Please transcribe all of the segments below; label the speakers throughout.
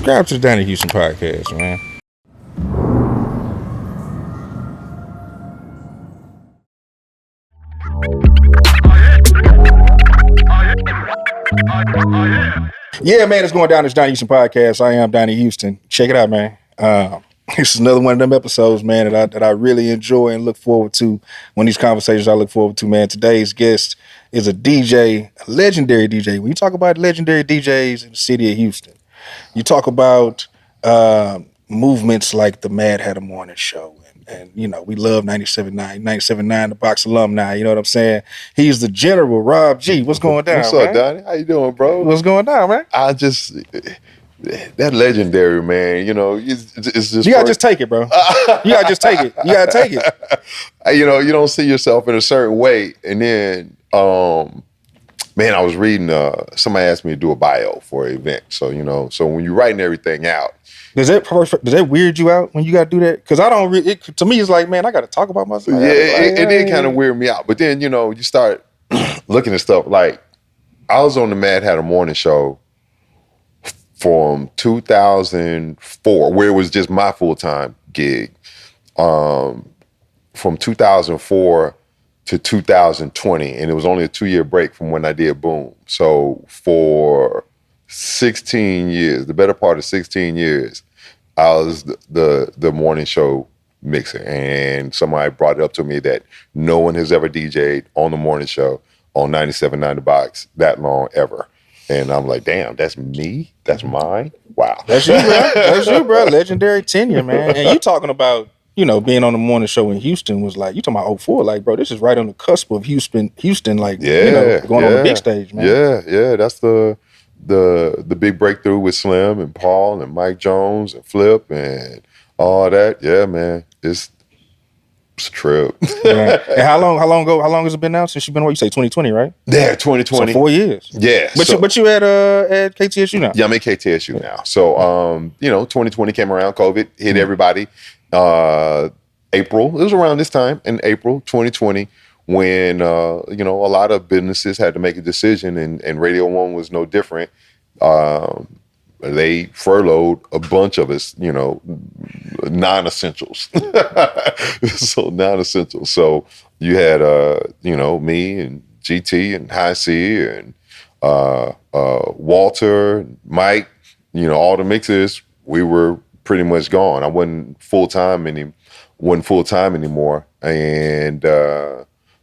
Speaker 1: Subscribe to the Donnie Houston podcast, man. Yeah, man, it's going down. It's Donnie Houston podcast. I am Donnie Houston. Check it out, man. This is another one of them episodes, man, that I really enjoy and look forward to. One of these conversations I look forward to, man. Today's guest is a DJ, a legendary DJ. When you talk about legendary DJs in the city of Houston, you talk about movements like the Madd Hatta Morning Show. And you know, we love 97.9, the Box alumni, you know what I'm saying? He's the General, Rob G. What's going down,
Speaker 2: What's up, Donnie? How you doing, bro?
Speaker 1: What's going down, man?
Speaker 2: That legendary, man, you know, it's just...
Speaker 1: You gotta just take it, bro. You gotta just take it. You gotta take it.
Speaker 2: You know, you don't see yourself in a certain way. And then, man, I was reading, somebody asked me to do a bio for an event. So, you know, so when you're writing everything out,
Speaker 1: does that weird you out when you got to do that? Because I don't really, to me, it's like, man, I got to talk about myself.
Speaker 2: Yeah, it did kind of weird me out. But then, you know, you start looking at stuff like, I was on the Madd Hatta Morning Show from 2004, where it was just my full-time gig, from 2004 to 2020. And it was only a 2-year break from when I did Boom. So for 16 years, the better part of 16 years, I was the morning show mixer. And somebody brought it up to me that no one has ever DJ'd on the morning show on 97.9 The Box that long ever. And I'm like, damn, that's me? That's mine? Wow.
Speaker 1: That's you, bro. That's you, bro. Legendary tenure, man. And you talking about, you know, being on the morning show in Houston was like, you talking about 04, like, bro, this is right on the cusp of Houston, like, you know, going on the big stage, man.
Speaker 2: Yeah, that's the big breakthrough with Slim and Paul and Mike Jones and Flip and all that. Yeah, man, it's a trip.
Speaker 1: Right. And how long has it been now since you've been away? You say 2020, right?
Speaker 2: Yeah, 2020.
Speaker 1: So 4 years.
Speaker 2: Yeah.
Speaker 1: But you at KTSU now?
Speaker 2: Yeah, I'm at KTSU now. So you know, 2020 came around, COVID hit everybody. April, it was around this time in April 2020 when you know, a lot of businesses had to make a decision, and Radio One was no different. They furloughed a bunch of us, you know, non-essentials. So non-essentials. So you had you know, me and GT and High C and Walter, and Mike, you know, all the mixers. We were pretty much gone. I wasn't full time anymore, and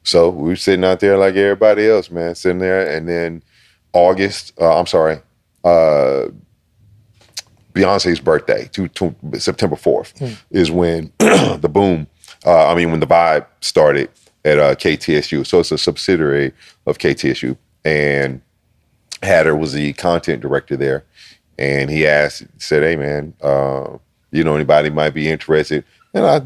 Speaker 2: so we were sitting out there like everybody else, man, sitting there. And then Beyonce's birthday, September 4th, is when the Boom, when the Vibe started at KTSU. So it's a subsidiary of KTSU. And Hatter was the content director there. And he said, hey, man, you know, anybody might be interested? And I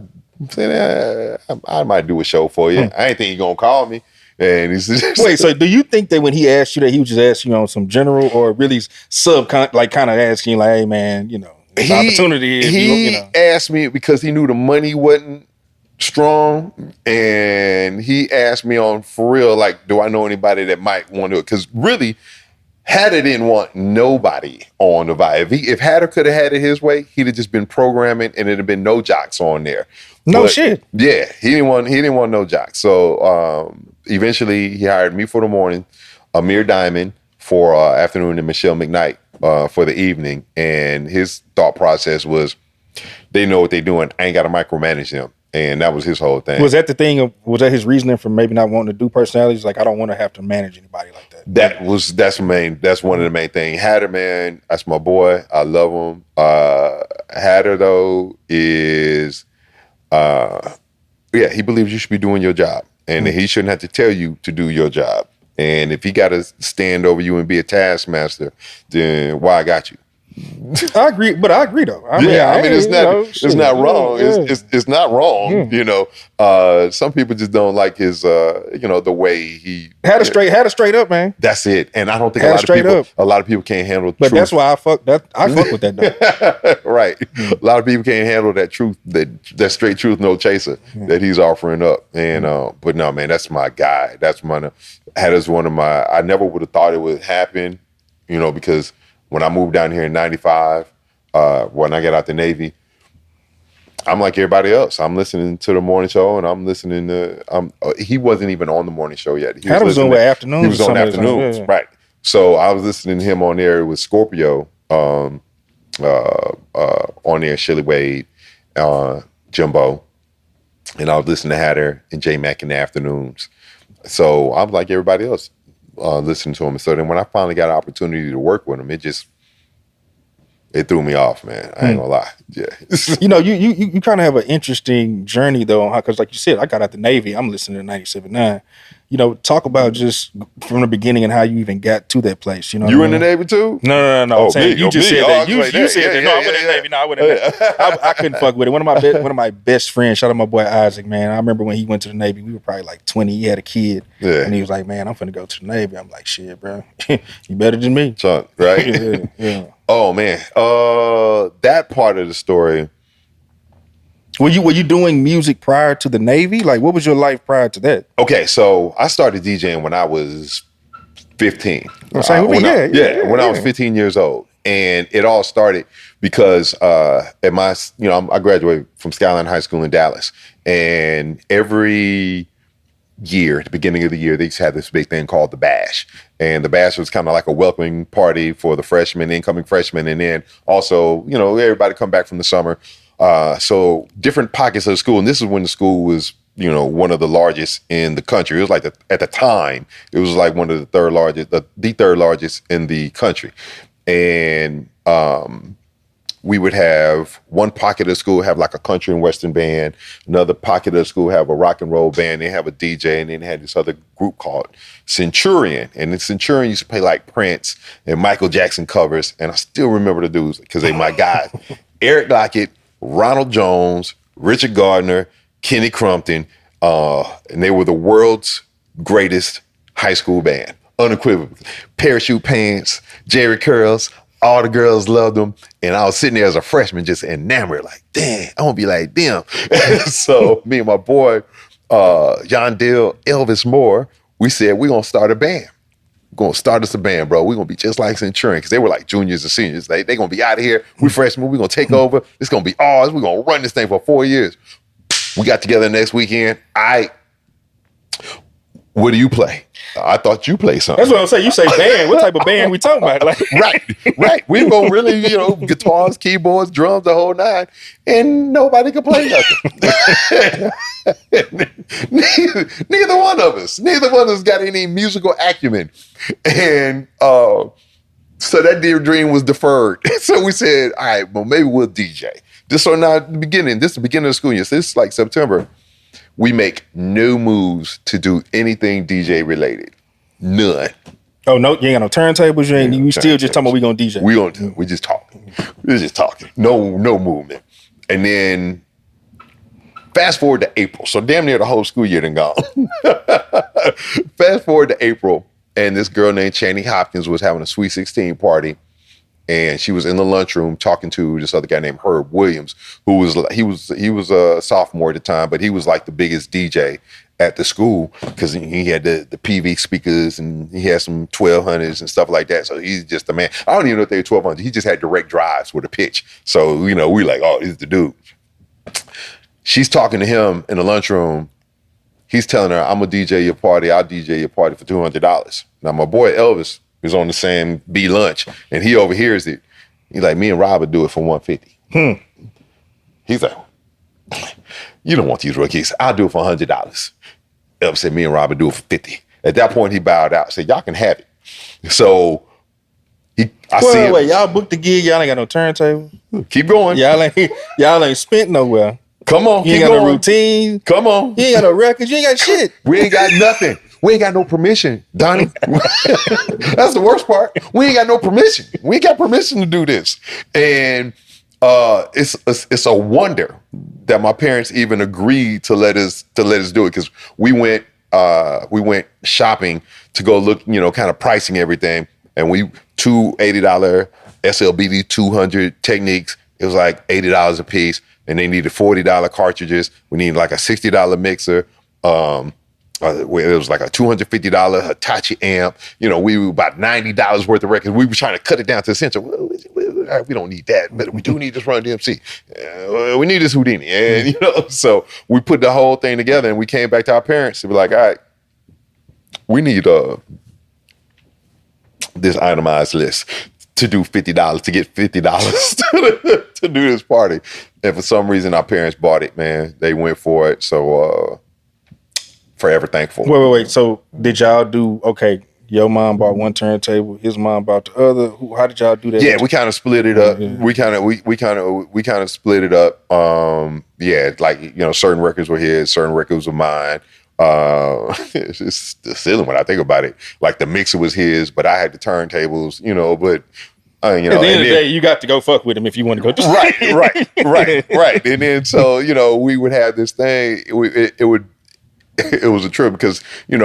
Speaker 2: said, I might do a show for you. I ain't think you're going to call me. And he said,
Speaker 1: wait, so do you think that when he asked you that, he was just asking you on some general, or really kind of asking you like, hey, man, you know, the opportunity is,
Speaker 2: he asked me because he knew the money wasn't strong. And he asked me on for real, like, do I know anybody that might want to do it? Because really, Hatter didn't want nobody on the Vibe. If Hatter could have had it his way, he'd have just been programming and it'd have been no jocks on there.
Speaker 1: No shit.
Speaker 2: Yeah, he didn't want no jocks. So eventually he hired me for the morning, Amir Diamond for afternoon, and Michelle McKnight for the evening. And his thought process was, they know what they're doing. I ain't got to micromanage them. And that was his whole thing.
Speaker 1: Was that the thing? Was that his reasoning for maybe not wanting to do personalities? Like, I don't want to have to manage anybody like that.
Speaker 2: That's one of the main things. Hatter, man, that's my boy. I love him. Hatter though is, he believes you should be doing your job, and he shouldn't have to tell you to do your job. And if he got to stand over you and be a taskmaster, then why I got you?
Speaker 1: I agree, but I agree though.
Speaker 2: It's not wrong. It's not wrong. You know, some people just don't like his, you know, the way he
Speaker 1: had a straight up, man.
Speaker 2: That's it. And I don't think a lot of people can't handle.
Speaker 1: But
Speaker 2: truth.
Speaker 1: that's why I fuck with that though.
Speaker 2: Right. A lot of people can't handle that truth, that straight truth, no chaser that he's offering up. And but no, man, that's my guy. That's one of my. I never would have thought it would happen, you know, because when I moved down here in '95, when I got out the Navy, I'm like everybody else. I'm listening to the morning show, and I'm listening to. He wasn't even on the morning show yet.
Speaker 1: He was on afternoons.
Speaker 2: He was on afternoons, right? So I was listening to him on there with Scorpio, on there, Shilly Wade, Jimbo, and I was listening to Hatter and J Mac in the afternoons. So I'm like everybody else, listening to him. So then when I finally got an opportunity to work with him, it threw me off, man. I ain't gonna lie. Yeah.
Speaker 1: You kind of have an interesting journey though, because like you said, I got out the Navy. I'm listening to 97.9. Talk about just from the beginning and how you even got to that place. You
Speaker 2: in the Navy too?
Speaker 1: No.
Speaker 2: Oh,
Speaker 1: I'm saying you just said that. You said that. No, I
Speaker 2: went
Speaker 1: in the Navy. No, I went in the Navy. I couldn't fuck with it. One of my best friends, shout out my boy Isaac, man. I remember when he went to the Navy, we were probably like 20. He had a kid.
Speaker 2: Yeah.
Speaker 1: And he was like, man, I'm finna go to the Navy. I'm like, shit, bro. You better than me.
Speaker 2: Son, right?
Speaker 1: Yeah.
Speaker 2: Oh man. That part of the story.
Speaker 1: Were you doing music prior to the Navy? Like, what was your life prior to that?
Speaker 2: Okay, so I started DJing when I was 15.
Speaker 1: When I
Speaker 2: was 15 years old. And it all started because I graduated from Skyline High School in Dallas. And every year, at the beginning of the year, they used to have this big thing called the Bash. And the Bash was kind of like a welcoming party for the freshmen, incoming freshmen. And then also, everybody come back from the summer. So different pockets of the school. And this is when the school was, one of the largest in the country. It was like at the time, it was like one of the third largest in the country. And we would have one pocket of the school have like a country and western band, another pocket of the school have a rock and roll band, they have a DJ, and then they had this other group called Centurion. And the Centurion used to play like Prince and Michael Jackson covers. And I still remember the dudes because they my guys. Eric Lockett, Ronald Jones, Richard Gardner, Kenny Crumpton, and they were the world's greatest high school band, unequivocally. Parachute pants, Jerry curls, all the girls loved them, and I was sitting there as a freshman just enamored, like, damn, I want to be like them. So me and my boy, John Dill, Elvis Moore, we said, we're going to start a band. We're going to start us a band, bro. We're going to be just like Centurion, because they were like juniors and seniors. They're going to be out of here. We freshmen. We're going to take over. It's going to be ours. We're going to run this thing for 4 years. We got together next weekend. What do you play? I thought you played something.
Speaker 1: That's what I'm saying. You say band. What type of band we talking about? Like,
Speaker 2: right. We going to really, guitars, keyboards, drums, the whole nine, and nobody could play nothing. Neither one of us got any musical acumen. And so that dear dream was deferred. So we said, all right, well, maybe we'll DJ. This is the beginning of the school year. So this is like September. We make no moves to do anything DJ related. None.
Speaker 1: Oh, no, you ain't got no turntables. You still just talking about we gonna DJ.
Speaker 2: We just talking. We're just talking. No movement. And then fast forward to April. So damn near the whole school year done gone. Fast forward to April, and this girl named Channing Hopkins was having a Sweet 16 party. And she was in the lunchroom talking to this other guy named Herb Williams, who was a sophomore at the time, but he was like the biggest DJ at the school because he had the PV speakers and he had some 1200s and stuff like that. So he's just the man. I don't even know if they were 1200s. He just had direct drives with a pitch. So we like, oh, this is the dude. She's talking to him in the lunchroom. He's telling her, I'm gonna DJ your party. I'll DJ your party for $200. Now my boy Elvis was on the same B lunch, and he overhears it. He's like, me and Rob would do it for $150. He's like, you don't want these rookies. I'll do it for $100. Elvis said, me and Rob would do it for $50. At that point, he bowed out, said, y'all can have it. So
Speaker 1: wait, y'all booked the gig, y'all ain't got no turntable?
Speaker 2: Keep going.
Speaker 1: Y'all ain't spent nowhere.
Speaker 2: Come on,
Speaker 1: you ain't got no routine.
Speaker 2: Come on.
Speaker 1: You ain't got no records. You ain't got shit.
Speaker 2: We ain't got nothing. We ain't got no permission, Donnie. That's the worst part. We ain't got no permission. We ain't got permission to do this. And it's a wonder that my parents even agreed to let us do it, because we went shopping to go look, kind of pricing everything, and two $80 SLBD 200 Techniques. It was like $80 a piece, and they needed $40 cartridges. We needed like a $60 mixer. It was like a $250 Hitachi amp. We were about $90 worth of records. We were trying to cut it down to essential. we don't need that, but we do need this Run DMC. We need this Houdini. And, so we put the whole thing together and we came back to our parents and be like, all right, we need this itemized list to do $50, to get $50 to do this party. And for some reason, our parents bought it, man. They went for it. So forever thankful.
Speaker 1: Wait. So did y'all do, okay, your mom bought one turntable, his mom bought the other. How did y'all do that?
Speaker 2: Yeah, we kind of split it up.
Speaker 1: Yeah.
Speaker 2: We kind of split it up. Like, certain records were his, certain records were mine. It's silly when I think about it. Like the mixer was his, but I had the turntables, but at the end of the day, you got to go fuck with him if you want to go. Right. And then so we would have this thing. It was a trip because you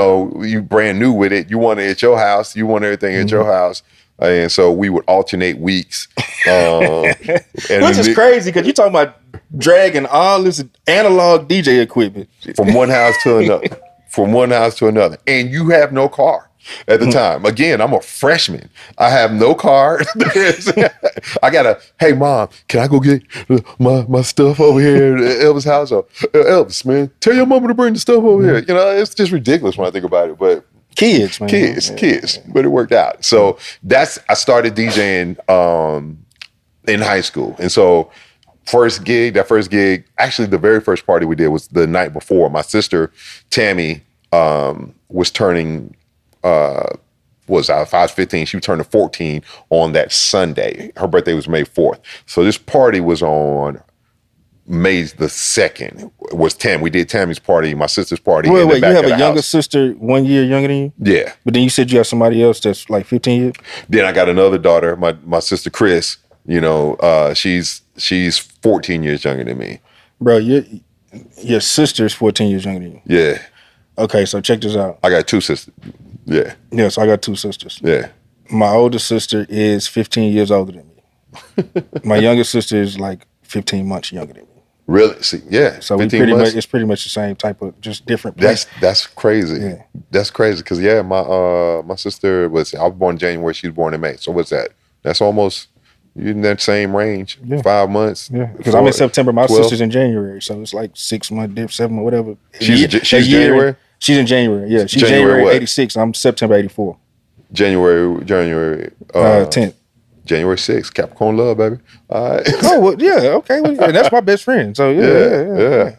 Speaker 2: brand new with it. You want it at your house. You want everything at your house. And so we would alternate weeks.
Speaker 1: Which is crazy because you're talking about dragging all this analog DJ equipment
Speaker 2: from one house to another. And you have no car at the time. Again, I'm a freshman. I have no car. I gotta, hey mom, can I go get my stuff over here at Elvis' house? Or, Elvis, man, tell your mama to bring the stuff over here. It's just ridiculous when I think about it. But
Speaker 1: kids, man.
Speaker 2: Kids. But it worked out. So I started DJing in high school. And so first gig, actually the very first party we did was the night before. My sister, Tammy, was turning, I was 15. She was turning 14 on that Sunday. Her birthday was May 4th. So this party was on May the 2nd. Was Tammy. We did Tammy's party, my sister's party.
Speaker 1: Wait, you have a younger sister 1 year younger than you?
Speaker 2: Yeah.
Speaker 1: But then you said you have somebody else that's like 15 years?
Speaker 2: Then I got another daughter, my sister Chris. She's 14 years younger than me.
Speaker 1: Bro, your sister's 14 years younger than you.
Speaker 2: Yeah.
Speaker 1: Okay, so check this out.
Speaker 2: I got two sisters. Yeah.
Speaker 1: Yeah, so I got two sisters.
Speaker 2: Yeah.
Speaker 1: My older sister is 15 years older than me. My younger sister is like 15 months younger than me.
Speaker 2: Really? See, yeah.
Speaker 1: So it's pretty much the same type of, just different place.
Speaker 2: That's crazy.
Speaker 1: Yeah.
Speaker 2: That's crazy because my sister I was born in January. She was born in May. So what's that? That's almost in that same range. Yeah. 5 months.
Speaker 1: Yeah. Because I'm in September. My 12. Sister's in January, so it's like 6 month diff, 7 month, whatever.
Speaker 2: She's January.
Speaker 1: She's in January. Yeah. She's January 86. I'm September 84.
Speaker 2: January
Speaker 1: 10th.
Speaker 2: January 6th, Capricorn love, baby. All right.
Speaker 1: Oh, well, yeah, okay. Well, and that's my best friend. So, yeah.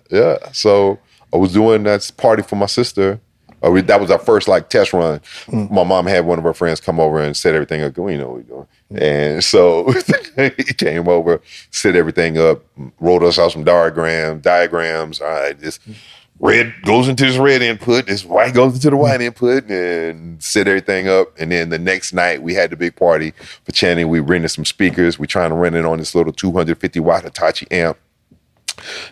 Speaker 2: So I was doing that party for my sister. That was our first test run. My mom had one of her friends come over and set everything up. We know what we're doing. And so he came over, set everything up, wrote us out some diagrams. All right, this red goes into this red input, this white goes into the white input, and set everything up. And then the next night we had the big party for Channing. We rented some speakers. We trying to rent it on this little 250 watt Hitachi amp.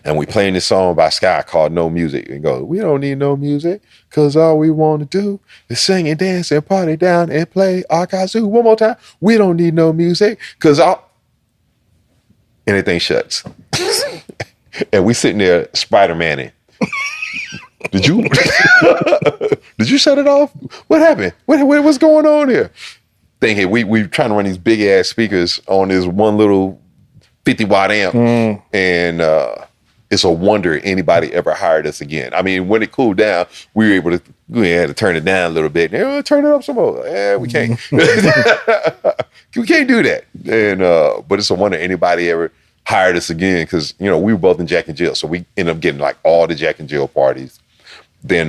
Speaker 2: And we playing this song by Sky called No Music. And go, we don't need no music, because all we want to do is sing and dance and party down and play Akazu. One more time. We don't need no music, because anything shuts. And we sitting there Spider-Man-ing. Did you shut it off? What happened? What's going on here? Thinking we trying to run these big ass speakers on this one little 50 watt amp, and it's a wonder anybody ever hired us again. I mean, when it cooled down, we had to turn it down a little bit. Turn it up some more. Yeah, we can't. We can't do that. And but it's a wonder anybody ever hired us again, because we were both in Jack and Jill, so we ended up getting all the Jack and Jill parties. Then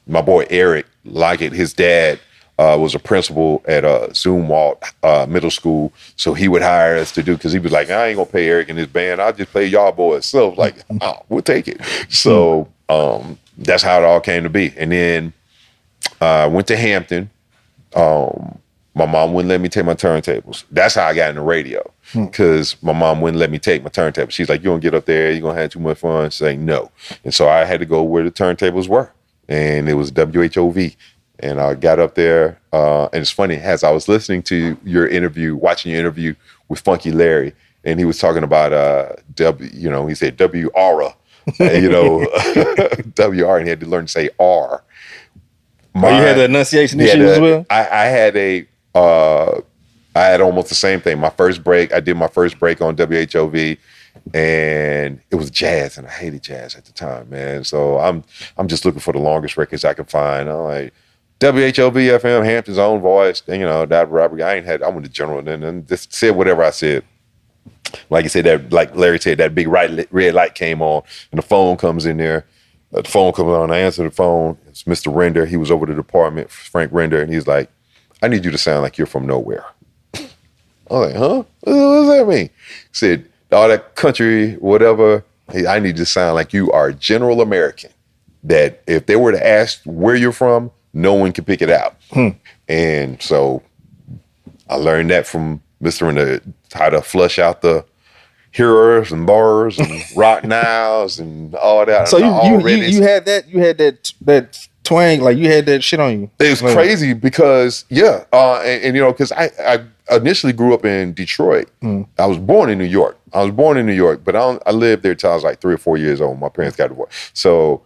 Speaker 2: my boy Eric Lockett, his dad was a principal at Zumwalt Middle School, so he would hire us to do, because he was like, I ain't gonna pay Eric and his band, I'll just pay y'all boys. So I was like, oh, we'll take it. So that's how it all came to be. And then I went to Hampton. My mom wouldn't let me take my turntables. That's how I got in the radio, because my mom wouldn't let me take my turntables. She's like, you don't get up there, you're gonna have too much fun. She's like, no. And so I had to go where the turntables were, and it was WHOV. And I got up there, and it's funny, as I was listening to watching your interview with Funky Larry, and he was talking about he said W-R-A, W-R, and he had to learn to say R. You
Speaker 1: had the enunciation issues as well?
Speaker 2: I I had almost the same thing. I did my first break on WHOV, and it was jazz, and I hated jazz at the time, man. So I'm just looking for the longest records I can find. I'm like, WHOV FM, Hampton's own voice, and, that Robert. I went to General and just said whatever I said. Like you said, like Larry said, that big red light came on, and the phone comes in there. The phone comes on. I answer the phone. It's Mr. Render. He was over the department, Frank Render, and he's like, "I need you to sound like you're from nowhere." I was like, "Huh? What does that mean?" He said, "All that country, whatever. I need you to sound like you are general American. That if they were to ask where you're from, no one can pick it out." And so I learned that from Mr. Render, how to flush out the hearers and bars and rock nows and all that.
Speaker 1: So you had that twang, like you had that shit on you.
Speaker 2: It was crazy because because I initially grew up in Detroit. I was born in New York. But I lived there till I was like 3 or 4 years old. My parents got divorced. So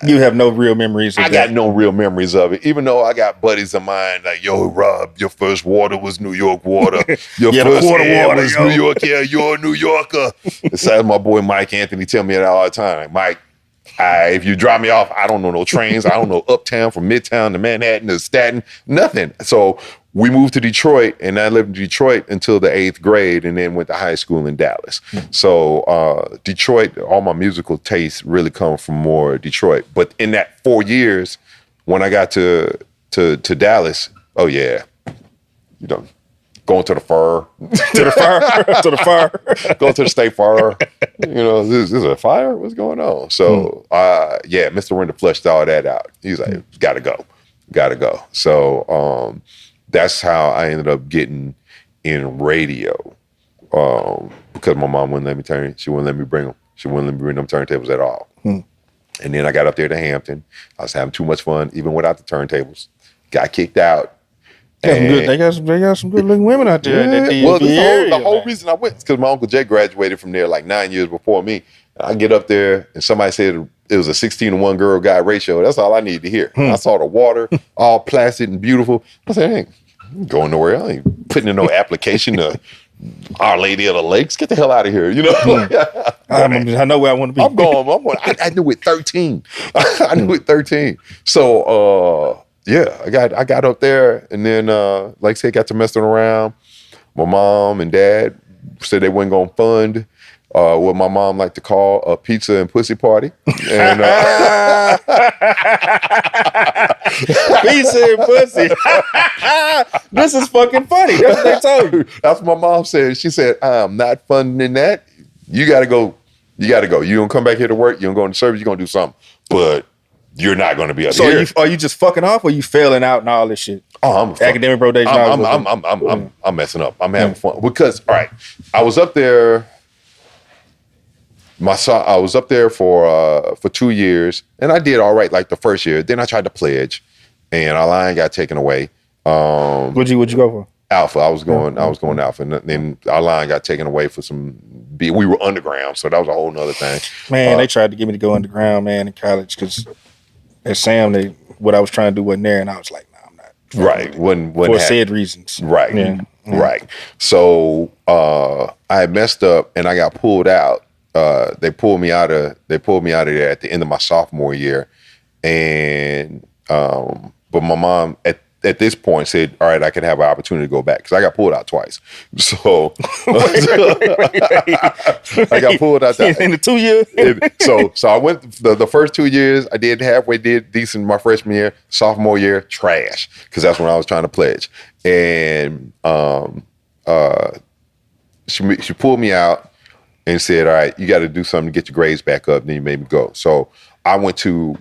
Speaker 1: you have no real memories of
Speaker 2: I got no real memories of it, even though I got buddies of mine like, "Yo, Rob, your first water was New York water. Your first air water was New York air. You're a New Yorker." Besides, my boy Mike Anthony tell me that all the time. Like, "Mike, if you drop me off, I don't know no trains. I don't know uptown from Midtown to Manhattan to Staten, nothing." So we moved to Detroit, and I lived in Detroit until the 8th grade, and then went to high school in Dallas. So Detroit, all my musical tastes really come from more Detroit. But in that 4 years, when I got to Dallas, oh yeah, going to the fur,
Speaker 1: to the fur,
Speaker 2: going to the state fair. This is a fire. What's going on? So Mr. Render flushed all that out. He's like, gotta go. So that's how I ended up getting in radio, because my mom wouldn't let me turn. She wouldn't let me bring them. She wouldn't let me bring them turntables at all. And then I got up there to Hampton. I was having too much fun, even without the turntables. Got kicked out.
Speaker 1: They got some good looking women out there.
Speaker 2: The whole reason I went is because my Uncle Jay graduated from there like 9 years before me. I get up there and somebody said it was a 16-to-1 girl guy ratio. That's all I needed to hear. I saw the water all placid and beautiful. I said, "Hey, I'm going nowhere. I ain't putting in no application to Our Lady of the Lakes. Get the hell out of here."
Speaker 1: I know where I want to be.
Speaker 2: I'm going. I knew it 13. I knew it 13. So I got up there, and then like I said, got to messing around. My mom and dad said they weren't gonna fund what my mom liked to call a pizza and pussy party. And
Speaker 1: pizza and pussy. This is fucking funny. That's what they told you.
Speaker 2: That's what my mom said. She said, "I'm not funding that. You gotta go. You don't come back here to work. You don't go into service. You're gonna do something. But you're not gonna be up here."
Speaker 1: So are you just fucking off, or you failing out and all this shit?
Speaker 2: Oh, I'm
Speaker 1: academic rotation.
Speaker 2: I'm messing up. I'm having fun because I was up there. I was up there for 2 years, and I did all right like the first year. Then I tried to pledge, and our line got taken away.
Speaker 1: What'd you go for?
Speaker 2: Alpha. I was going Alpha, and then our line got taken away for some B. We were underground, so that was a whole nother thing.
Speaker 1: Man, they tried to get me to go underground, man, in college, because at Sam, what I was trying to do wasn't there, and I was like, "Nah, I'm not."
Speaker 2: Right.
Speaker 1: For said reasons.
Speaker 2: Right. Yeah. Right. So I messed up, and I got pulled out. They pulled me out of there at the end of my sophomore year, and but my mom at this point said, "All right, I can have an opportunity to go back," because I got pulled out twice. So I got pulled out
Speaker 1: in the 2 years.
Speaker 2: So I went the first 2 years. I did decent my freshman year. Sophomore year, trash, because that's when I was trying to pledge. And she pulled me out and said, "All right, you got to do something to get your grades back up." Then you made me go. So I went to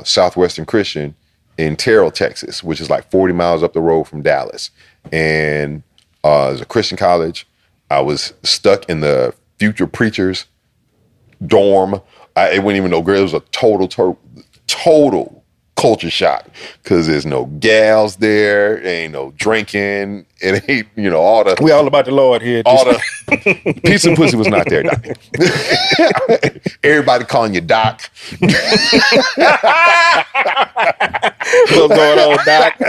Speaker 2: Southwestern Christian in Terrell, Texas, which is like 40 miles up the road from Dallas. And it was a Christian college. I was stuck in the Future Preachers dorm. It wasn't even no grade. It was a total culture shock, because there's no gals there, ain't no drinking, it ain't, all the...
Speaker 1: We all about the Lord here.
Speaker 2: All the... Pizza and pussy was not there, Doc. Everybody calling you Doc. What's
Speaker 1: going on, Doc?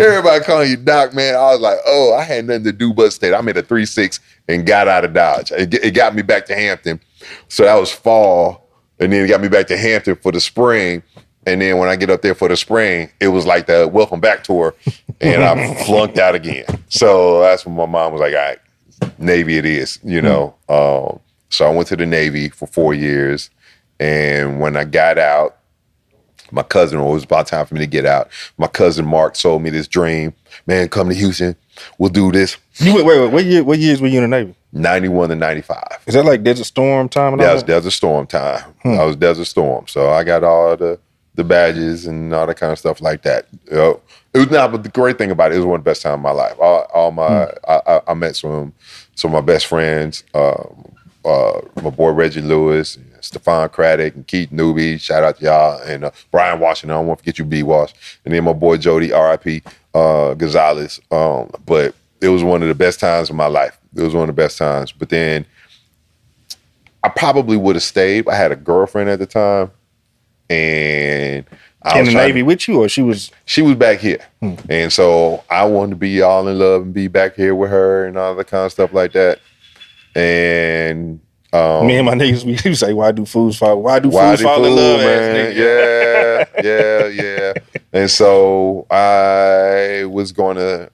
Speaker 2: Everybody calling you Doc, man. I was like, oh, I had nothing to do but stay. I made a 3.6 and got out of Dodge. It got me back to Hampton. So that was fall. And then it got me back to Hampton for the spring. And then when I get up there for the spring, it was like the welcome back tour. And I flunked out again. So that's when my mom was like, all right, Navy it is, you know. So I went to the Navy for 4 years. And when I got out, my cousin, it was about time for me to get out. My cousin Mark sold me this dream. Man, come to Houston. We'll do this.
Speaker 1: Wait. What years were you in the Navy?
Speaker 2: 91 to 95.
Speaker 1: Is that like Desert Storm time? And
Speaker 2: That was Desert Storm time. I was Desert Storm. So I got all the badges and all that kind of stuff like that. You know, it was not, but the great thing about it was one of the best times of my life. I met some of my best friends. My boy Reggie Lewis, Stephon Craddock, and Keith Newby. Shout out to y'all. And Brian Washington. I don't want to forget you, B. Wash. And then my boy Jody, R.I.P. Gonzalez. But it was one of the best times of my life. It was one of the best times. But then I probably would have stayed. I had a girlfriend at the time. And I
Speaker 1: in the Navy with you, or she was
Speaker 2: back here. And so I wanted to be all in love and be back here with her and all that kind of stuff like that. And
Speaker 1: me and my niggas, we say, why do fools fall in love,
Speaker 2: man? Yeah. And so I was going to,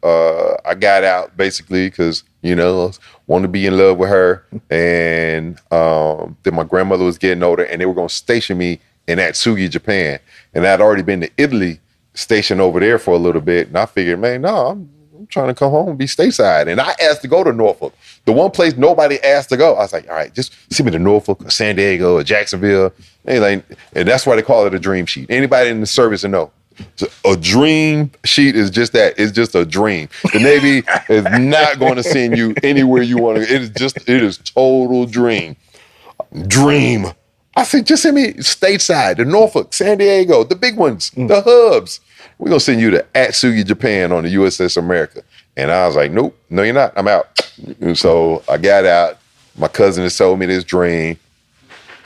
Speaker 2: I got out basically because, you know, I wanted to be in love with her. And then my grandmother was getting older and they were going to station me in Atsugi, Japan. And I'd already been to Italy, stationed over there for a little bit. And I figured, man, no, I'm trying to come home and be stateside. And I asked to go to Norfolk. The one place nobody asked to go. I was like, all right, just send me to Norfolk or San Diego or Jacksonville. And that's why they call it a dream sheet. Anybody in the service will know. A dream sheet is just that. It's just a dream. The Navy is not going to send you anywhere you want to. It is total dream. Dream. I said, just send me stateside, to Norfolk, San Diego, the big ones, the hubs. We're going to send you to Atsugi, Japan on the USS America. And I was like, nope, no, you're not. I'm out. And so I got out. My cousin had sold me this dream.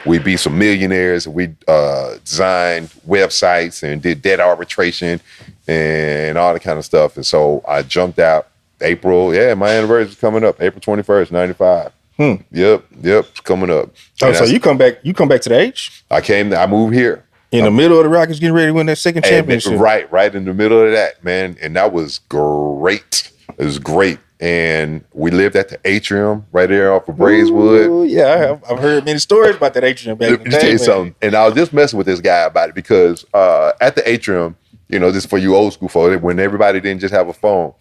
Speaker 2: We'd be some millionaires. We designed websites and did debt arbitration and all that kind of stuff. And so I jumped out April. Yeah, my anniversary is coming up, April 21st, 95. Yep, it's coming up.
Speaker 1: Oh, so you come back to the H?
Speaker 2: I moved here.
Speaker 1: In the middle of the Rockets getting ready to win that second championship.
Speaker 2: Right in the middle of that, man. And that was great. It was great. And we lived at the Atrium right there off of Braeswood.
Speaker 1: Ooh, yeah, I've heard many stories about that Atrium back in the day.
Speaker 2: Tell you something. And I was just messing with this guy about it because at the Atrium, you know, this for you old school folks, when everybody didn't just have a phone,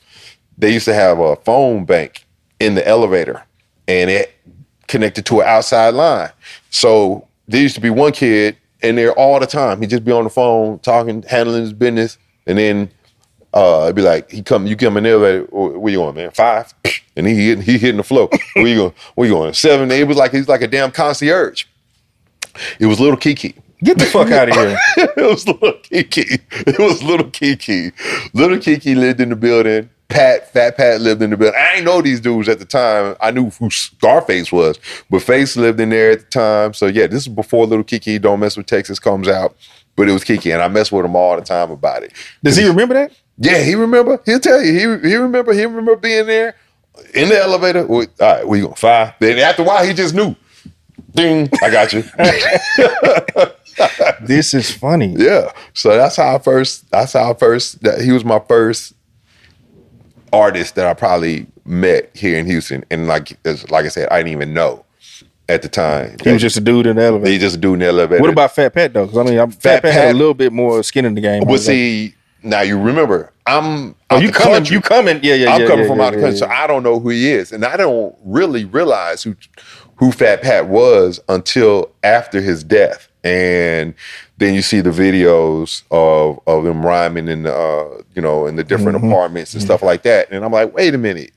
Speaker 2: they used to have a phone bank in the elevator and it connected to an outside line. So there used to be one kid in there all the time. He'd just be on the phone talking, handling his business, and then it'd be like, you come in there, like, where you going, man? 5? And he hitting the floor. Where you going? 7? It was like, he's like a damn concierge. It was Lil Keke.
Speaker 1: Get the fuck out of here.
Speaker 2: It was Lil Keke. Lil Keke lived in the building. Fat Pat lived in the building. I ain't know these dudes at the time. I knew who Scarface was, but Face lived in there at the time. So yeah, this is before Lil Keke, Don't Mess with Texas comes out, but it was Keke, and I mess with him all the time about it.
Speaker 1: Does he remember that?
Speaker 2: Yeah, he remember. He'll tell you. He remember being there in the elevator. All right, where you going? 5. Then after a while, he just knew. Ding, I got you.
Speaker 1: This is funny.
Speaker 2: Yeah. So he was my first artist that I probably met here in Houston. And like I said, I didn't even know at the time.
Speaker 1: He was just a dude in the elevator.
Speaker 2: He was just a dude in the elevator.
Speaker 1: What about Fat Pat though? Because I mean, Fat Pat had a little bit more skin in the game.
Speaker 2: Well, see, now you remember, I'm
Speaker 1: you coming. Yeah.
Speaker 2: I'm coming from out of the country, so I don't know who he is. And I don't really realize who Fat Pat was until after his death. And then you see the videos of him rhyming in the in the different apartments and stuff like that. And I'm like, wait a minute,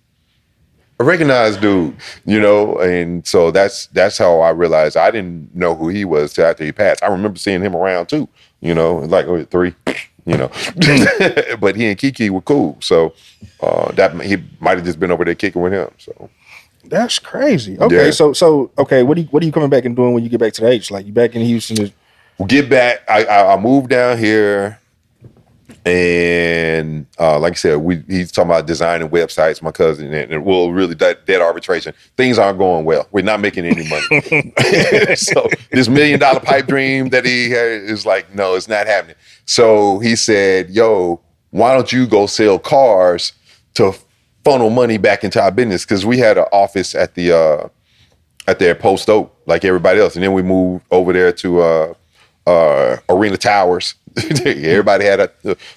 Speaker 2: a recognized dude, and so that's how I realized I didn't know who he was till after he passed. I remember seeing him around too, like 3, but he and Keke were cool. So that he might have just been over there kicking with him. So.
Speaker 1: That's crazy. Okay, yeah. So okay, what are you coming back and doing when you get back to the H? Like you back in Houston?
Speaker 2: Get back. I moved down here And like I said, he's talking about designing websites, my cousin, and well, really dead arbitration. Things aren't going well. We're not making any money. So this $1 million pipe dream that he had is like, no, it's not happening. So he said, yo, why don't you go sell cars to funnel money back into our business? Because we had an office at the Post Oak, like everybody else. And then we moved over there to Arena Towers. Everybody had a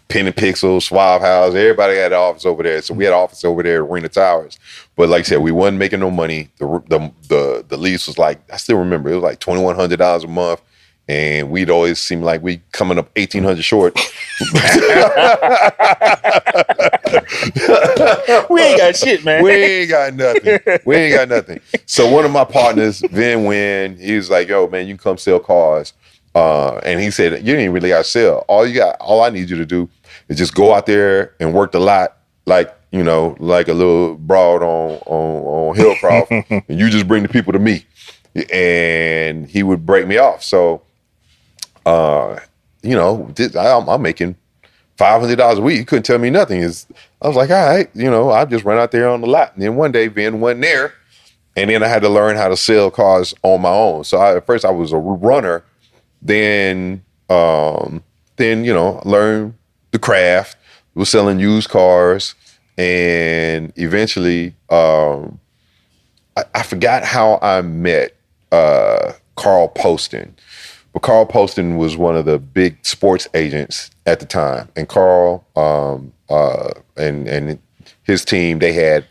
Speaker 2: Pen and Pixel, Schwab House. Everybody had an office over there. So we had an office over there at Arena Towers. But like I said, we wasn't making no money. The lease was like, I still remember, it was like $2,100 a month. And we'd always seem like we coming up $1,800 short.
Speaker 1: We ain't got shit, man.
Speaker 2: We ain't got nothing. So one of my partners, Vin Wynn, he was like, yo, man, you can come sell cars. And he said, you ain't really got to sell. All I need you to do is just go out there and work the lot like a little broad on Hillcroft, and you just bring the people to me. And he would break me off. So, I'm making $500 a week. He couldn't tell me nothing. I was like, all right, I just run out there on the lot. And then one day, Vin wasn't there. And then I had to learn how to sell cars on my own. So at first I was a runner. Then learned the craft, was selling used cars, and eventually, I forgot how I met Carl Poston. But Carl Poston was one of the big sports agents at the time, and Carl and his team, they had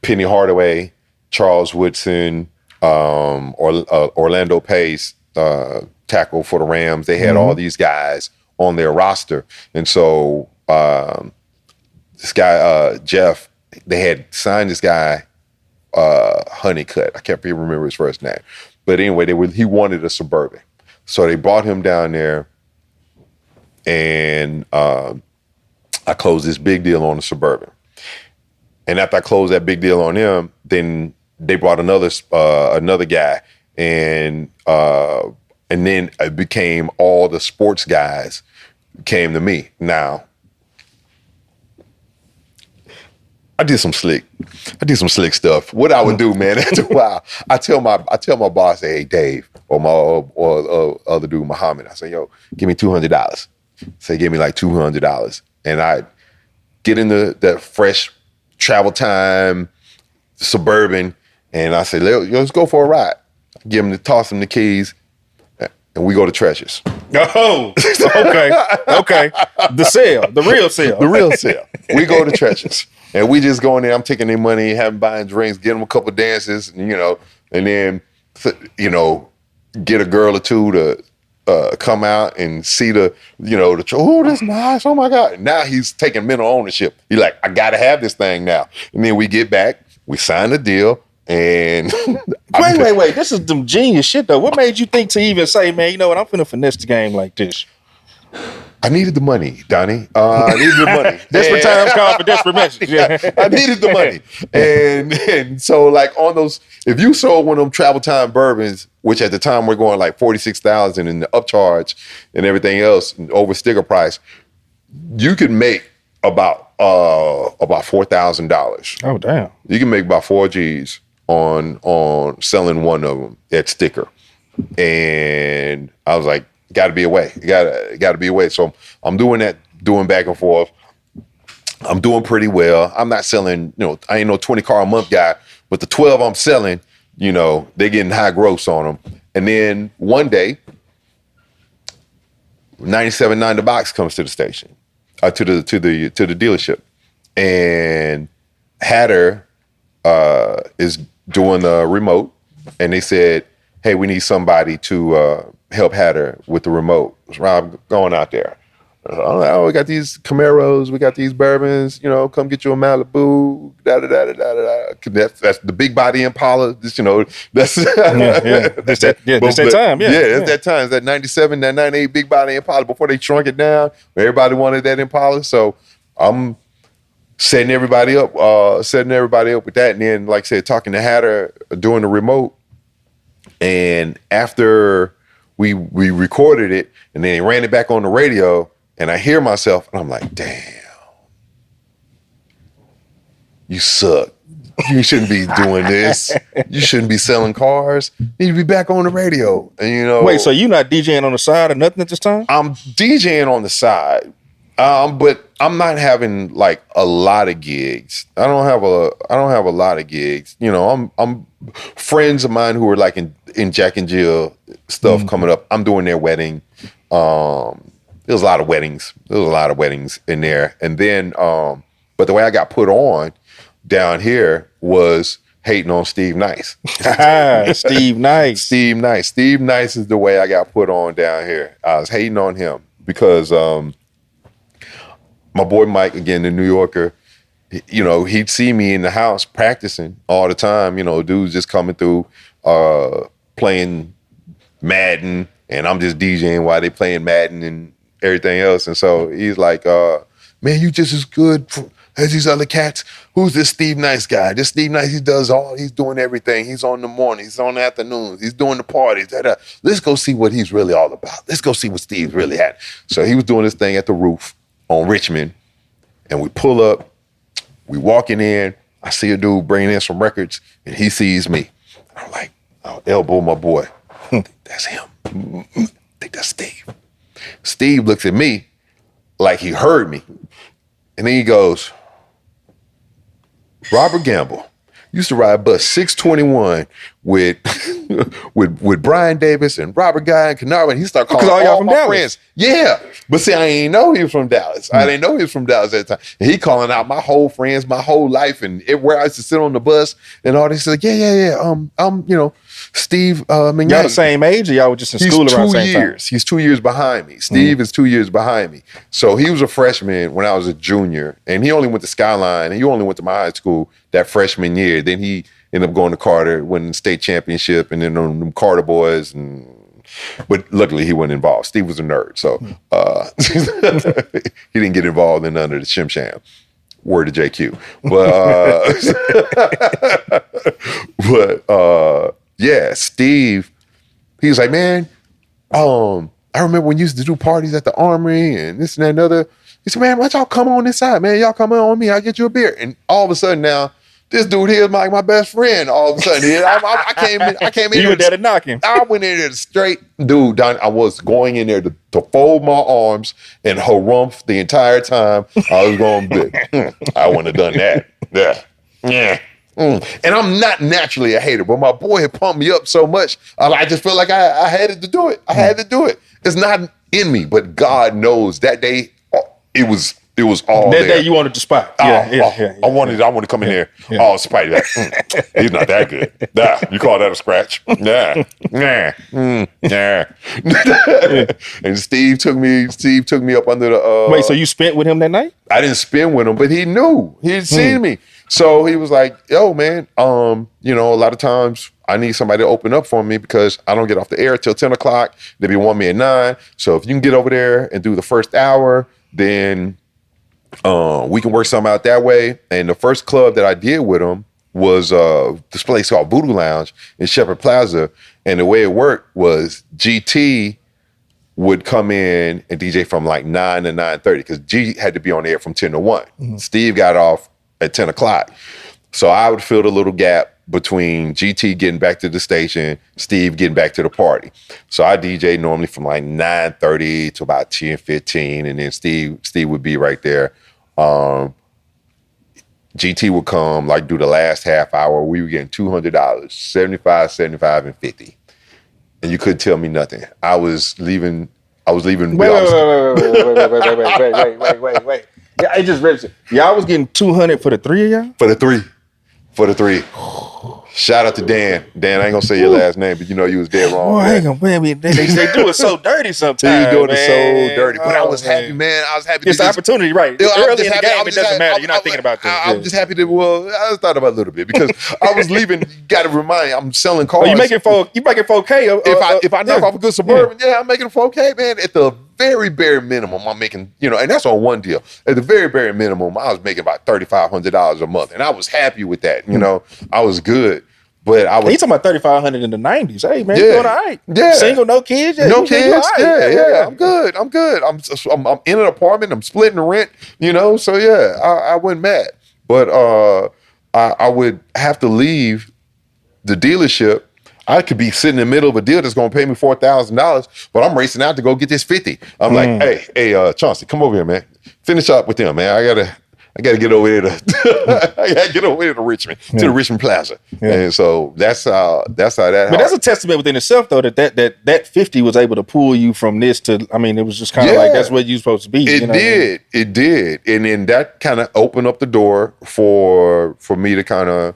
Speaker 2: Penny Hardaway, Charles Woodson, Orlando Pace. Tackle for the Rams. They had all these guys on their roster. And so this guy, Jeff, they had signed this guy, Honeycutt. I can't even remember his first name. But anyway, he wanted a Suburban. So they brought him down there, and I closed this big deal on the Suburban. And after I closed that big deal on him, then they brought another guy, and then it became all the sports guys came to me. Now, I did some slick stuff. What I would do, man, after a while, I tell my boss, hey, Dave, or other dude, Muhammad, I say, yo, give me $200. Say, give me like $200. And I get into that fresh travel time Suburban, and I say, let's go for a ride. Toss him the keys. And we go to Treasures.
Speaker 1: Oh, okay. The real sale.
Speaker 2: We go to Treasures. And we just go in there, I'm taking their money, buying drinks, get them a couple dances, and then, get a girl or two to come out and see oh, that's nice, oh my God. Now he's taking mental ownership. He's like, I gotta have this thing now. And then we get back, we sign the deal, and
Speaker 1: wait. This is some genius shit though. What made you think to even say, man, you know what? I'm finna finesse the game like this.
Speaker 2: I needed the money, Donnie. I needed the money.
Speaker 1: Desperate times call for desperate messages. Yeah.
Speaker 2: I needed the money. And so like on those, if you sold one of them travel time bourbons, which at the time we're going like $46,000 and the upcharge and everything else over sticker price, you could make about $4,000.
Speaker 1: Oh damn.
Speaker 2: You can make about 4 G's on selling one of them at sticker. And I was like, gotta be a way. Gotta be a way. So I'm doing that, doing back and forth. I'm doing pretty well. I'm not selling, I ain't no 20 car a month guy, but the 12 I'm selling, they're getting high gross on them. And then one day, 97.9 The Box comes to the station, to the dealership, and Hatter is doing the remote, and they said, hey, we need somebody to help Hatter with the remote. So I'm going out there. Oh, we got these Camaros, we got these bourbons, come get you a Malibu, That's the big body Impala, that's that's that time. That's that time. It's that 97, that 98 big body Impala before they shrunk it down. Everybody wanted that Impala. So I'm setting everybody up with that. And then, like I said, talking to Hatter, doing the remote. And after we recorded it, and then they ran it back on the radio, And I hear myself, and I'm like, damn, you suck. You shouldn't be doing this. You shouldn't be selling cars. You need to be back on the radio. And you know,
Speaker 1: Wait, so you not DJing on the side or nothing at this time?
Speaker 2: I'm DJing on the side, but I'm not having like a lot of gigs. I don't have a lot of gigs. You know, I'm friends of mine who are like in Jack and Jill stuff coming up. I'm doing their wedding. There's a lot of weddings. There's a lot of weddings in there. And then, but the way I got put on down here was hating on Steve Nice.
Speaker 1: Steve Nice.
Speaker 2: Steve Nice. Steve Nice is the way I got put on down here. I was hating on him because my boy Mike, again, the New Yorker, you know, he'd see me in the house practicing all the time. You know, dudes just coming through playing Madden, and I'm just DJing while they playing Madden and everything else. And so he's like, man, you just as good as these other cats. Who's this Steve Nice guy? This Steve Nice, he's doing everything. He's on the mornings, he's on the afternoons, he's doing the parties. Let's go see what he's really all about. Let's go see what Steve's really had. So he was doing this thing at the roof on Richmond, and we pull up, we walking in, I see a dude bringing in some records, and he sees me. I'm like, I'll elbow my boy. That's him. I think that's Steve. Steve looks at me like he heard me. And then he goes, Robert Gamble used to ride bus 621 with Brian Davis and Robert Guy and Canara, and he started calling all
Speaker 1: from
Speaker 2: my
Speaker 1: Dallas.
Speaker 2: friends. Yeah, but see, I ain't know he was from Dallas. I didn't know he was from Dallas at the time. And he calling out my whole friends, my whole life, and everywhere I used to sit on the bus and all this. Like, yeah. I'm, you know, Steve Mignon.
Speaker 1: Y'all the same age, or y'all were just in school around the same time?
Speaker 2: He's 2 years behind me. Steve is 2 years behind me. So he was a freshman when I was a junior, and he only went to Skyline, and he only went to my high school that freshman year. Then he ended up going to Carter, winning the state championship, and then on them Carter boys. But luckily he wasn't involved. Steve was a nerd, so he didn't get involved in none of the Shim Sham. Word to JQ. But yeah, Steve, he was like, man, I remember when you used to do parties at the Armory and this and that and other. He said, man, why don't y'all come on this side, man? Y'all come on me, I'll get you a beer. And all of a sudden now, this dude here is like my best friend. All of a sudden, I came in.
Speaker 1: You were there to knock him.
Speaker 2: I went in there to straight, dude. Don, I was going in there to fold my arms and harumph the entire time. I was going, I wouldn't have done that. Yeah. And I'm not naturally a hater, but my boy had pumped me up so much. I just felt like I had to do it. I had to do it. It's not in me, but God knows that day it was all
Speaker 1: that
Speaker 2: there.
Speaker 1: day you wanted to spot.
Speaker 2: I wanted to come in here. Oh, Spidey, he's not that good. Nah, you call that a scratch? Nah. And Steve took me up under the.
Speaker 1: Wait, so you spent with him that night?
Speaker 2: I didn't spend with him, but he knew. He had seen me. So he was like, yo, man, you know, a lot of times I need somebody to open up for me because I don't get off the air till 10 o'clock. They be want me at 9. So if you can get over there and do the first hour, then we can work something out that way. And the first club that I did with him was this place called Voodoo Lounge in Shepherd Plaza. And the way it worked was GT would come in and DJ from like 9 to 9:30 because G had to be on the air from 10 to 1. Mm-hmm. Steve got off at 10 o'clock. So I would fill the little gap between GT getting back to the station, Steve getting back to the party. So I DJ normally from like 9:30 to about 10:15, and then Steve would be right there. GT would come, like do the last half hour. We were getting $200, 75, 75, and 50. And you couldn't tell me nothing. I was leaving.
Speaker 1: Wait. Yeah, I just registered. Y'all was getting 200 for the three of y'all?
Speaker 2: For the three. Shout out to Dan. Dan, I ain't gonna say your last name, but you know you was dead wrong.
Speaker 1: Boy, I ain't gonna blame you. They do it so dirty sometimes.
Speaker 2: They doing it so dirty. But I was happy, man. I was happy.
Speaker 1: It's the opportunity, right? Early in the game, it doesn't matter. You're not thinking about this.
Speaker 2: I'm just happy that, I just thought about it a little bit because I was leaving. You got to remind you, I'm selling cars.
Speaker 1: You making 4K?
Speaker 2: If I knock off a good Suburban, I'm making a 4K, man. At the very bare minimum, I'm making, and that's on one deal. At the very bare minimum, I was making about $3,500 a month, and I was happy with that. I was good. But I was.
Speaker 1: He talking about 3,500 in the 90s. Hey man,
Speaker 2: Yeah.
Speaker 1: you doing all right?
Speaker 2: Yeah.
Speaker 1: Single, no kids. Yeah,
Speaker 2: No
Speaker 1: you
Speaker 2: kids.
Speaker 1: all right.
Speaker 2: Yeah. I'm good. I'm in an apartment. I'm splitting the rent. So yeah, I wasn't mad. But I would have to leave the dealership. I could be sitting in the middle of a deal that's going to pay me $4,000, but I'm racing out to go get this 50. I'm like, hey, Chauncey, come over here, man. Finish up with them, man. I gotta get over there to I gotta get over there to Richmond, to the Richmond Plaza. Yeah. And so that's how that.
Speaker 1: But that's a testament within itself, though, that 50 was able to pull you from this to. I mean, it was just kind of like that's where you're supposed to be.
Speaker 2: It did, and then that kind of opened up the door for me to kind of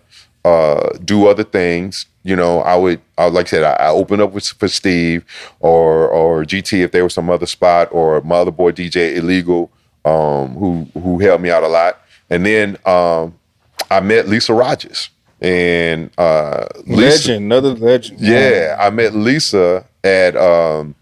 Speaker 2: do other things. I would like I said, I opened up for Steve or GT if there was some other spot, or my other boy DJ Illegal. Who helped me out a lot. And then I met Lisa Rogers. And
Speaker 1: another legend.
Speaker 2: Yeah, I met Lisa at oh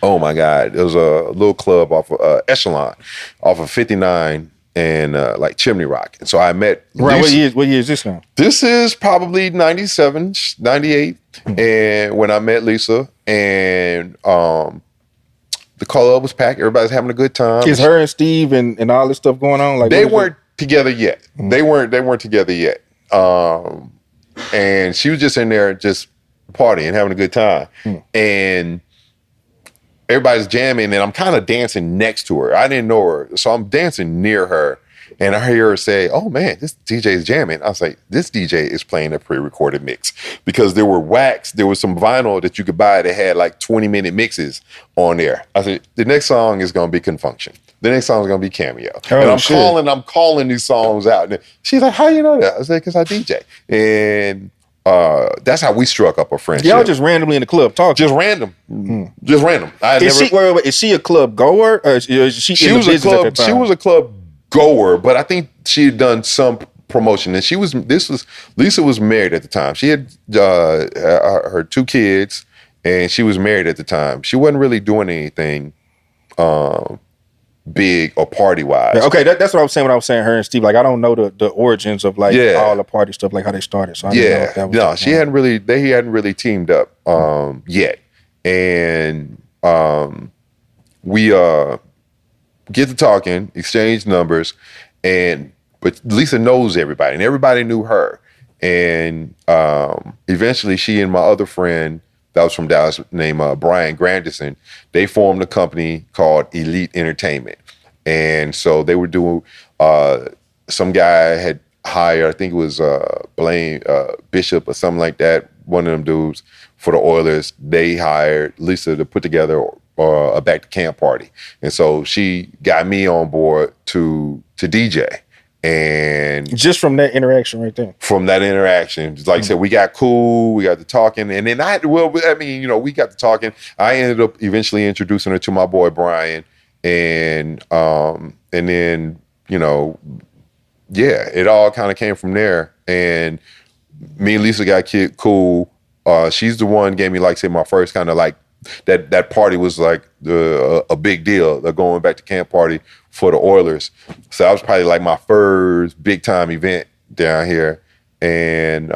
Speaker 2: my God, it was a little club off of Echelon, off of 59 and like Chimney Rock. And so I met Lisa.
Speaker 1: What year is this now?
Speaker 2: This is probably 97, 98. And when I met Lisa, and the club was packed. Everybody's having a good time.
Speaker 1: Is her and Steve and all this stuff going on? Like
Speaker 2: they weren't together yet. They weren't together yet. And she was just in there just partying, having a good time. And everybody's jamming, and I'm kind of dancing next to her. I didn't know her, so I'm dancing near her. And I hear her say, "Oh man, this DJ is jamming." I was like, "This DJ is playing a pre-recorded mix," because there was some vinyl that you could buy that had like 20-minute mixes on there. I said, "The next song is gonna be Confunction. The next song is gonna be Cameo." And I'm calling these songs out. And she's like, "How you know that?" I said, "Because I DJ." And that's how we struck up a friendship.
Speaker 1: Y'all just randomly in the club talking.
Speaker 2: Just random. Just random.
Speaker 1: Is she a club goer? Or is she was
Speaker 2: a club goer, but I think she had done some promotion, and Lisa was married at the time. She had her 2 kids, and she was married at the time. She wasn't really doing anything big or party wise.
Speaker 1: Okay, that's what I was saying when I was saying her and Steve. Like, I don't know the origins of like all the party stuff, like how they started. So I didn't know if that was
Speaker 2: they hadn't really teamed up yet, and we get to talking, exchange numbers, but Lisa knows everybody, and everybody knew her. And eventually, she and my other friend that was from Dallas named Brian Grandison, they formed a company called Elite Entertainment. And so they were doing, some guy had hired, I think it was Blaine Bishop or something like that, one of them dudes for the Oilers. They hired Lisa to put together a back to camp party. And so she got me on board to DJ. And
Speaker 1: just from that interaction right there.
Speaker 2: From that interaction, like I said, we got cool, we got to talking, and then we got to talking. I ended up eventually introducing her to my boy Brian, and then it all kind of came from there. And me and Lisa got cool. She's the one gave me, like, say, my first kind of like that party was like a big deal. The going back to camp party for the Oilers. So that was probably like my first big time event down here. And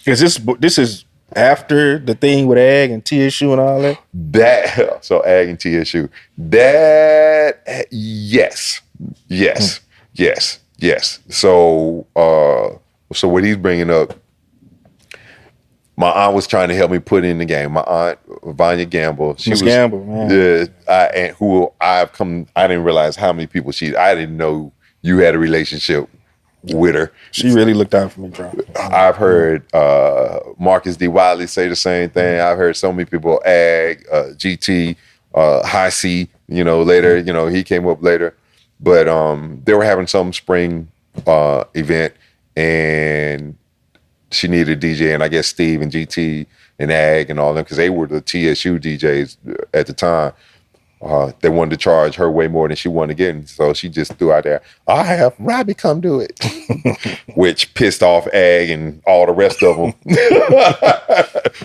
Speaker 1: this is after the thing with Ag and TSU and all that?
Speaker 2: So Ag and TSU. That yes. So what he's bringing up, my aunt was trying to help me put in the game. My aunt, Vanya Gamble. She was
Speaker 1: Gamble, man.
Speaker 2: I didn't realize how many people I didn't know you had a relationship with her.
Speaker 1: She really looked out for me, bro.
Speaker 2: I've heard Marcus D. Wiley say the same thing. I've heard so many people, Ag, GT, High C, later, he came up later. But they were having some spring event, and she needed a DJ, and I guess Steve and GT and Ag and all them, because they were the TSU DJs at the time. They wanted to charge her way more than she wanted to get, and so she just threw out there, "I have Robbie come do it," which pissed off Ag and all the rest of them.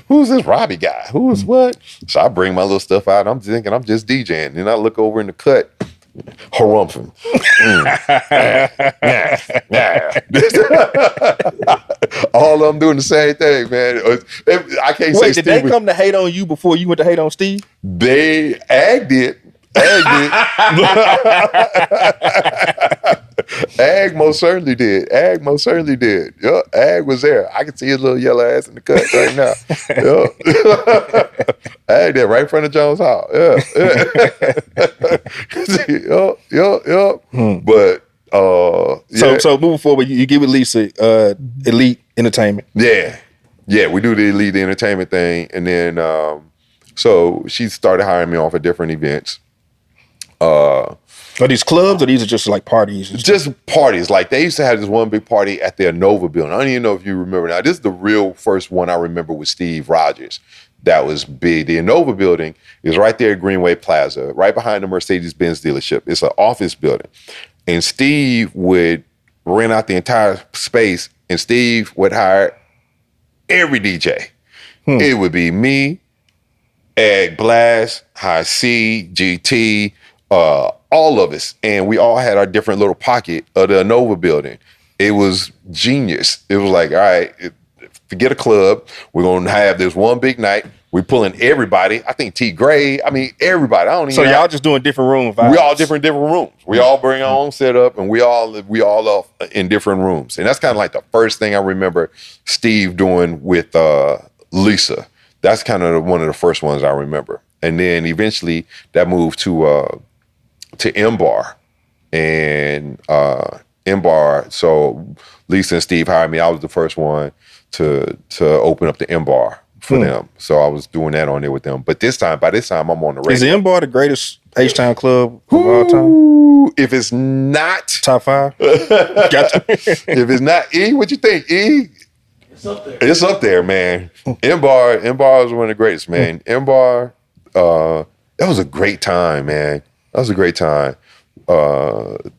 Speaker 2: Who's this Robbie guy? Who's what? So I bring my little stuff out. I'm thinking I'm just DJing, and I look over in the cut. Harumphing. All of them doing the same thing, man. I can't say
Speaker 1: Wait, did
Speaker 2: Steve.
Speaker 1: they come to hate on you before you went to hate on Steve?
Speaker 2: Ag did. Ag most certainly did. Yeah, Ag was there. I can see his little yellow ass in the cut right now. Yeah. Ag there right in front of Jones Hall. Yeah. But yeah.
Speaker 1: So moving forward, you give Lisa Elite Entertainment.
Speaker 2: Yeah, we do the Elite Entertainment thing, and then so she started hiring me on for different events.
Speaker 1: Are these clubs or these are just like parties?
Speaker 2: Just parties. Like they used to have this one big party at the Inova building. I don't even know if you remember now. This is the real first one I remember with Steve Rogers. That was big. The Inova building is right there at Greenway Plaza, right behind the Mercedes-Benz dealership. It's an office building. And Steve would rent out the entire space, and Steve would hire every DJ. It would be me, Ag Blast, High C, GT, all of us. And we all had our different little pocket of the Inova building. It was genius. It was like, all right, forget a club. We're going to have this one big night. We're pulling everybody. I think T. Gray. I mean, everybody. I don't even.
Speaker 1: So y'all just doing different rooms.
Speaker 2: We all different rooms. We all bring our own setup, and we all up in different rooms. And that's kind of like the first thing I remember Steve doing with Lisa. That's kind of one of the first ones I remember. And then eventually that moved to M Bar, and M Bar. So Lisa and Steve hired me. I was the first one to open up the M Bar for them. So I was doing that on there with them. But by this time, I'm on the radio.
Speaker 1: Is the M Bar the greatest H-Town club of all time?
Speaker 2: If it's not
Speaker 1: top 5, gotcha.
Speaker 2: If it's not, E, what you think, E? It's up there, man. M Bar is one of the greatest, man. M Bar, that was a great time, man. That was a great time.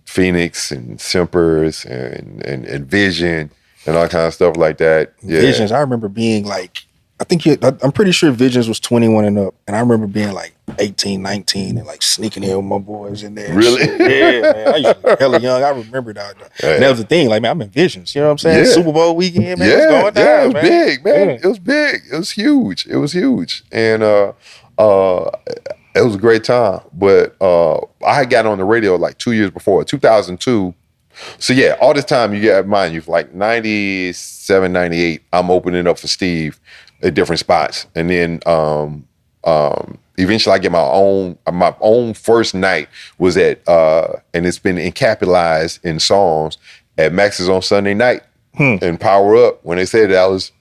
Speaker 2: Phoenix and Simpers and Vision and all kind of stuff like that. Yeah.
Speaker 1: Visions, I remember being like, I'm pretty sure Visions was 21 and up. And I remember being like 18, 19 and like sneaking in with my boys in there.
Speaker 2: Really?
Speaker 1: Yeah, man. I used to be hella young. I remember that. And that was the thing. Like, man, I'm in Visions. You know what I'm saying?
Speaker 2: Yeah.
Speaker 1: Super Bowl weekend, man.
Speaker 2: Yeah,
Speaker 1: It's going down,
Speaker 2: it was
Speaker 1: man.
Speaker 2: big, man.
Speaker 1: Yeah.
Speaker 2: It was big. It was huge. And it was a great time. But I had got on the radio like 2 years before, 2002. So yeah, all this time you got in mind, you've like 97, 98, I'm opening up for Steve at different spots. And then eventually I get my own first night was at, and it's been encapitalized in songs at Max's on Sunday night and Power Up. When they said that was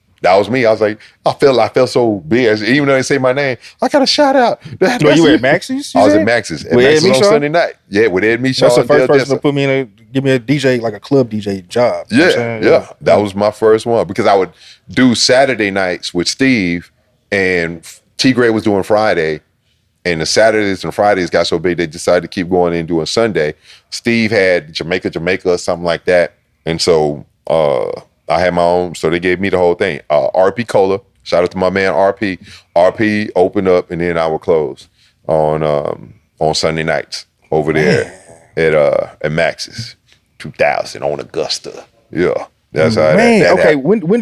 Speaker 2: me. I was like, I felt so big. Even though they say my name, I got a shout out.
Speaker 1: No, you were at Max's?
Speaker 2: I was at Max's. At
Speaker 1: With
Speaker 2: Max's
Speaker 1: Ed
Speaker 2: on
Speaker 1: Mishaw?
Speaker 2: Sunday night. Yeah, with Ed Mishaw.
Speaker 1: That's the
Speaker 2: and
Speaker 1: first
Speaker 2: Dale
Speaker 1: person
Speaker 2: Jessa.
Speaker 1: to put me give me a DJ, like a club DJ job. You know what I'm saying?
Speaker 2: Yeah. That was my first one because I would do Saturday nights with Steve, and T. Gray was doing Friday, and the Saturdays and Fridays got so big they decided to keep going and doing Sunday. Steve had Jamaica or something like that, and so I had my own. So they gave me the whole thing. RP Cola, shout out to my man RP. RP opened up, and then I would close on Sunday nights over there at Max's. 2000 on Augusta. Yeah. That's how that
Speaker 1: okay.
Speaker 2: happened.
Speaker 1: When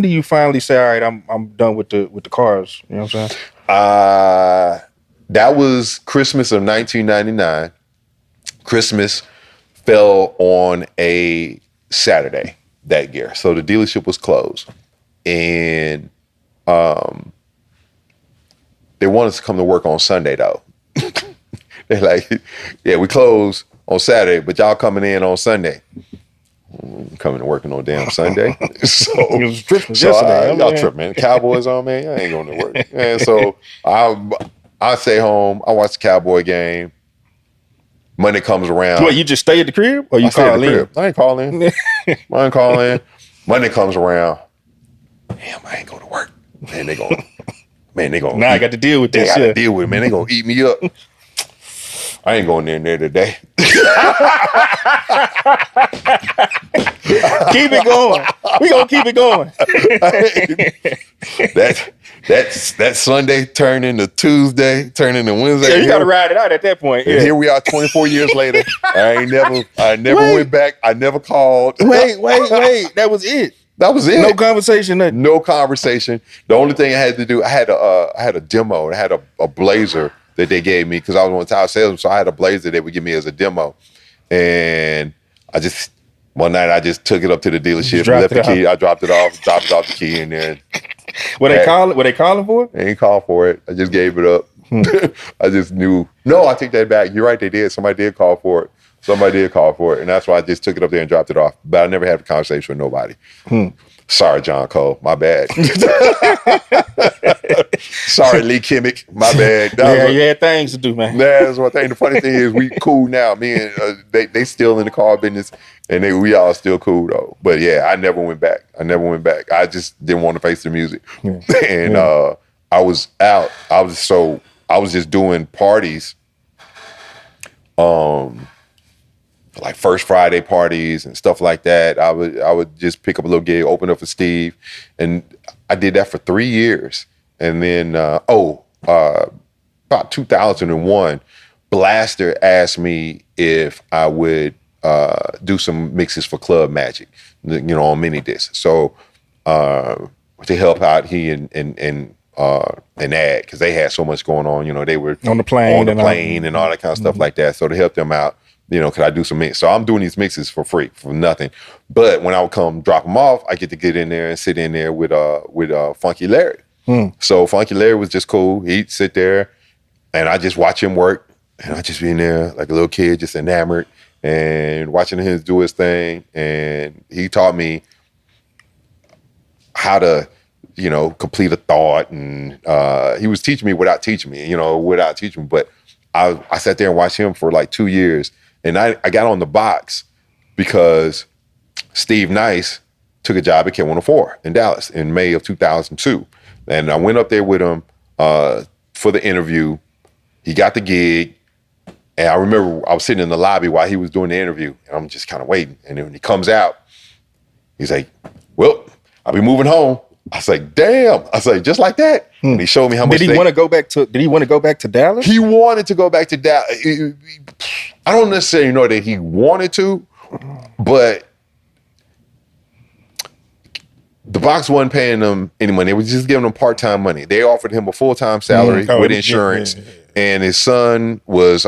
Speaker 1: do you finally say, all right, I'm done with the cars? You know what I'm saying?
Speaker 2: That was Christmas of 1999. Christmas fell on a Saturday that year. So the dealership was closed. And they wanted us to come to work on Sunday though. They're like, yeah, we close on Saturday, but y'all coming in on Sunday. Coming to work on no damn Sunday. So
Speaker 1: It was Christmas yesterday.
Speaker 2: y'all tripping, man. The Cowboys on, man. I ain't going to work. And so I stay home. I watch the Cowboy game. Monday comes around.
Speaker 1: What, you just stay at the crib or you call in?
Speaker 2: I ain't calling. I ain't calling. Monday comes around. Damn, I ain't going to work. Man, they going.
Speaker 1: Now I got to deal with
Speaker 2: They
Speaker 1: this.
Speaker 2: got to
Speaker 1: Yeah.
Speaker 2: deal with it, man. They gonna eat me up. I ain't going in there today.
Speaker 1: Keep it going. We gonna keep it going.
Speaker 2: that Sunday turned into Tuesday, turned into Wednesday.
Speaker 1: Yeah, you gotta ride it out at that point.
Speaker 2: And
Speaker 1: Yeah.
Speaker 2: here we are 24 years later. I never went back. I never called.
Speaker 1: Wait. That was it.
Speaker 2: That was it.
Speaker 1: No conversation, nothing.
Speaker 2: No conversation. The only thing I had to do, I had a demo. I had a blazer that they gave me because I was on top salesman. So I had a blazer they would give me as a demo. And one night I just took it up to the dealership, left the key. I dropped it off the key, and then
Speaker 1: Were they calling for it?
Speaker 2: They ain't call for it. I just gave it up. I just knew. No, I take that back. You're right, they did. Somebody did call for it. And that's why I just took it up there and dropped it off. But I never had a conversation with nobody. Sorry, John Cole. My bad. Sorry, Lee Kimmick. My bad.
Speaker 1: You had things to do, man.
Speaker 2: That's one thing. The funny thing is we cool now. Me and they still in the car business, and we all still cool though. But yeah, I never went back. I just didn't want to face the music. And I was out. I was just doing parties. Like First Friday parties and stuff like that. I would just pick up a little gig, open up for Steve. And I did that for 3 years. And then, about 2001, Blaster asked me if I would do some mixes for Club Magic, on mini discs. So to help out he and Ad, because they had so much going on. They were
Speaker 1: on the plane
Speaker 2: and all that kind of stuff like that. So to help them out, could I do some mix? So I'm doing these mixes for free, for nothing. But when I would come drop them off, I get to get in there and sit in there with Funky Larry. So Funky Larry was just cool. He'd sit there and I just watch him work. And I just be in there like a little kid, just enamored and watching him do his thing. And he taught me how to, complete a thought. And he was teaching me without teaching me, But I sat there and watched him for like 2 years. And I got on the box because Steve Nice took a job at K104 in Dallas in May of 2002. And I went up there with him for the interview. He got the gig. And I remember I was sitting in the lobby while he was doing the interview. And I'm just kind of waiting. And then when he comes out, he's like, well, I'll be moving home. I was like, damn. I was like, just like that. And he showed me how much.
Speaker 1: Did he want to go back to Dallas?
Speaker 2: He wanted to go back to Dallas. I don't necessarily know that he wanted to, but the box wasn't paying them any money. They were just giving them part-time money. They offered him a full-time salary with insurance. And his son was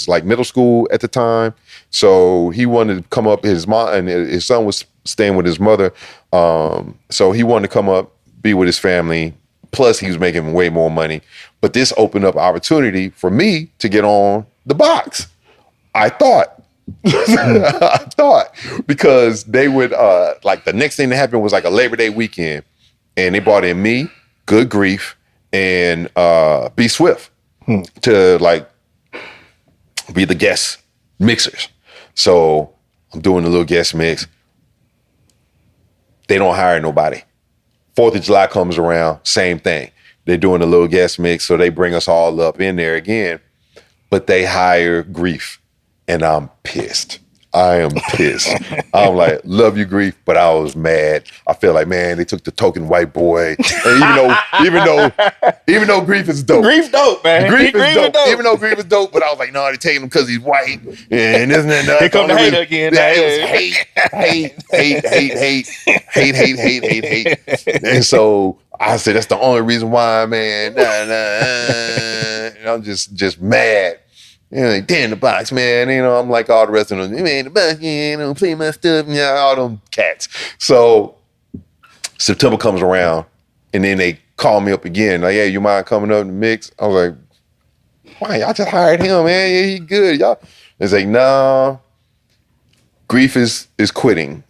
Speaker 2: like middle school at the time. So he wanted to come up, his mom and his son was staying with his mother. So he wanted to come up, be with his family. Plus he was making way more money. But this opened up opportunity for me to get on the box. I thought, because they would, like the next thing that happened was like a Labor Day weekend. And they brought in me, Good Grief, and B Swift to like be the guest mixers. So I'm doing a little guest mix. They don't hire nobody. 4th of July comes around, same thing. They're doing a little guest mix, so they bring us all up in there again. But they hire Grief, and I'm pissed. I am pissed. I'm like, love you, Grief, but I was mad. I feel like, man, they took the token white boy. And even though Grief is dope.
Speaker 1: Grief dope, man.
Speaker 2: Grief is dope. Even though Grief is dope, but I was like, no, they're taking him because he's white. And isn't that
Speaker 1: Here come the hate again.
Speaker 2: It was hate. And so I said, that's the only reason why, man. And I'm just mad. Like, damn the box, man. I'm like all the rest of them. Man, the box, play my stuff, all them cats. So September comes around, and then they call me up again. Like, hey, you mind coming up and mix? I was like, why? Y'all just hired him, man. Yeah, he good. Y'all. It's like, nah. Grief is quitting.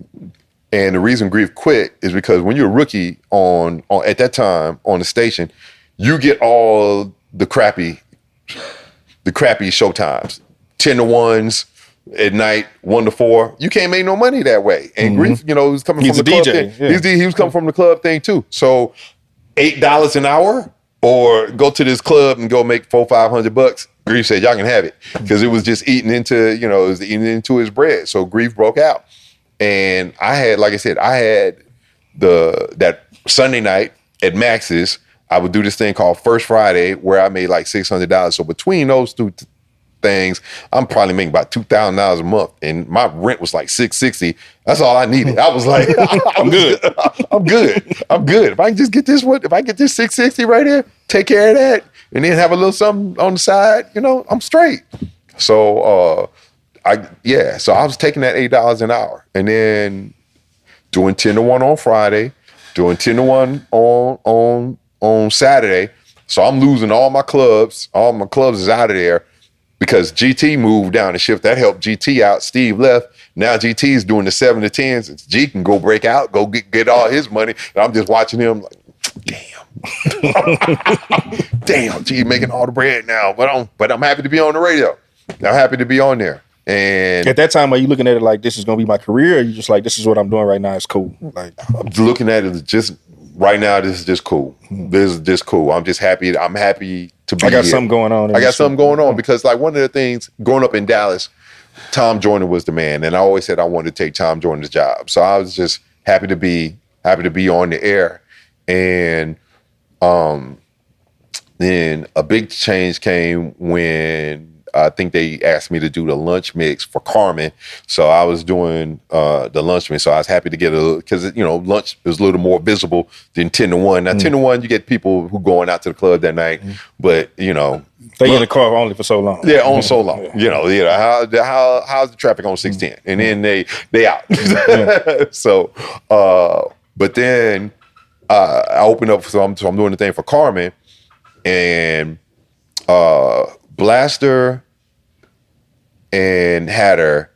Speaker 2: And the reason Grief quit is because when you're a rookie on at that time on the station, you get all the crappy showtimes, 10 to 1s at night, 1 to 4. You can't make no money that way. And Grief, was coming from the club thing. Yeah. He was coming from the club thing too. So $8 an hour or go to this club and go make $400-500. Grief said, y'all can have it. Because it was just eating into, his bread. So Grief broke out. And I had, like I said, that Sunday night at Max's. I would do this thing called First Friday where I made like $600. So between those things. I'm probably making about $2,000 a month, and my rent was like $660. That's all I needed. I was like, I'm good. I'm good. If I can just get this one, if I get this $660 right here, take care of that, and then have a little something on the side, I'm straight. So so I was taking that $8 an hour, and then doing 10 to 1 on Friday, doing 10 to 1 on Saturday. So I'm losing all my clubs. All my clubs is out of there because GT moved down the shift. That helped GT out. Steve left. Now GT is doing the 7 to 10s. G can go break out, go get all his money. And I'm just watching him like, damn. Damn, G making all the bread now. But I'm happy to be on the radio. I'm happy to be on there. And
Speaker 1: at that time, are you looking at it like this is going to be my career, or are you just like, this is what I'm doing right now? It's cool. Like,
Speaker 2: I'm looking at it just right now. This is just cool. This is just cool. I'm just happy. I'm happy to be
Speaker 1: I got
Speaker 2: here.
Speaker 1: something going on.
Speaker 2: I got something going on because like one of the things growing up in Dallas, Tom Joyner was the man. And I always said I wanted to take Tom Joyner's job. So I was just happy to be on the air. And then a big change came when I think they asked me to do the lunch mix for Carmen. So I was doing the lunch mix. So I was happy to get because lunch is a little more visible than 10 to 1. Now 10 to 1, you get people who going out to the club that night, but they
Speaker 1: in the car only for so long.
Speaker 2: Yeah, on so long. How's the traffic on 610? And then they out. So but then I opened up, so I'm doing the thing for Carmen, and Blaster and Hatter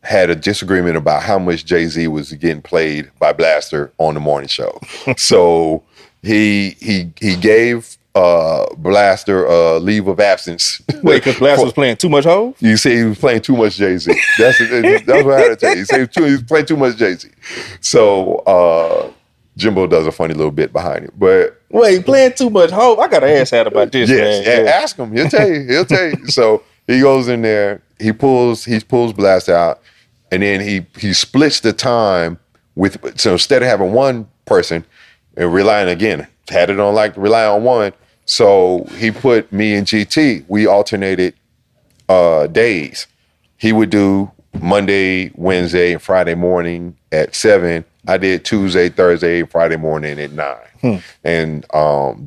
Speaker 2: had a disagreement about how much Jay-Z was getting played by Blaster on the morning show. So he gave Blaster a leave of absence.
Speaker 1: Wait, because Blaster was playing too much Hov?
Speaker 2: You say he was playing too much Jay-Z. That's what I had to tell you. He said he was playing too much Jay-Z. So Jimbo does a funny little bit behind it. But
Speaker 1: wait, playing too much Hov? I got to ask Hat about this,
Speaker 2: yes,
Speaker 1: man.
Speaker 2: Yeah, ask him. He'll tell you. So he goes in there, he pulls Blaster out, and then he splits the time so instead of having one person and relying again, had it on like rely on one. So he put me and GT, we alternated days. He would do Monday, Wednesday, and Friday morning at 7. I did Tuesday, Thursday, Friday morning at 9. And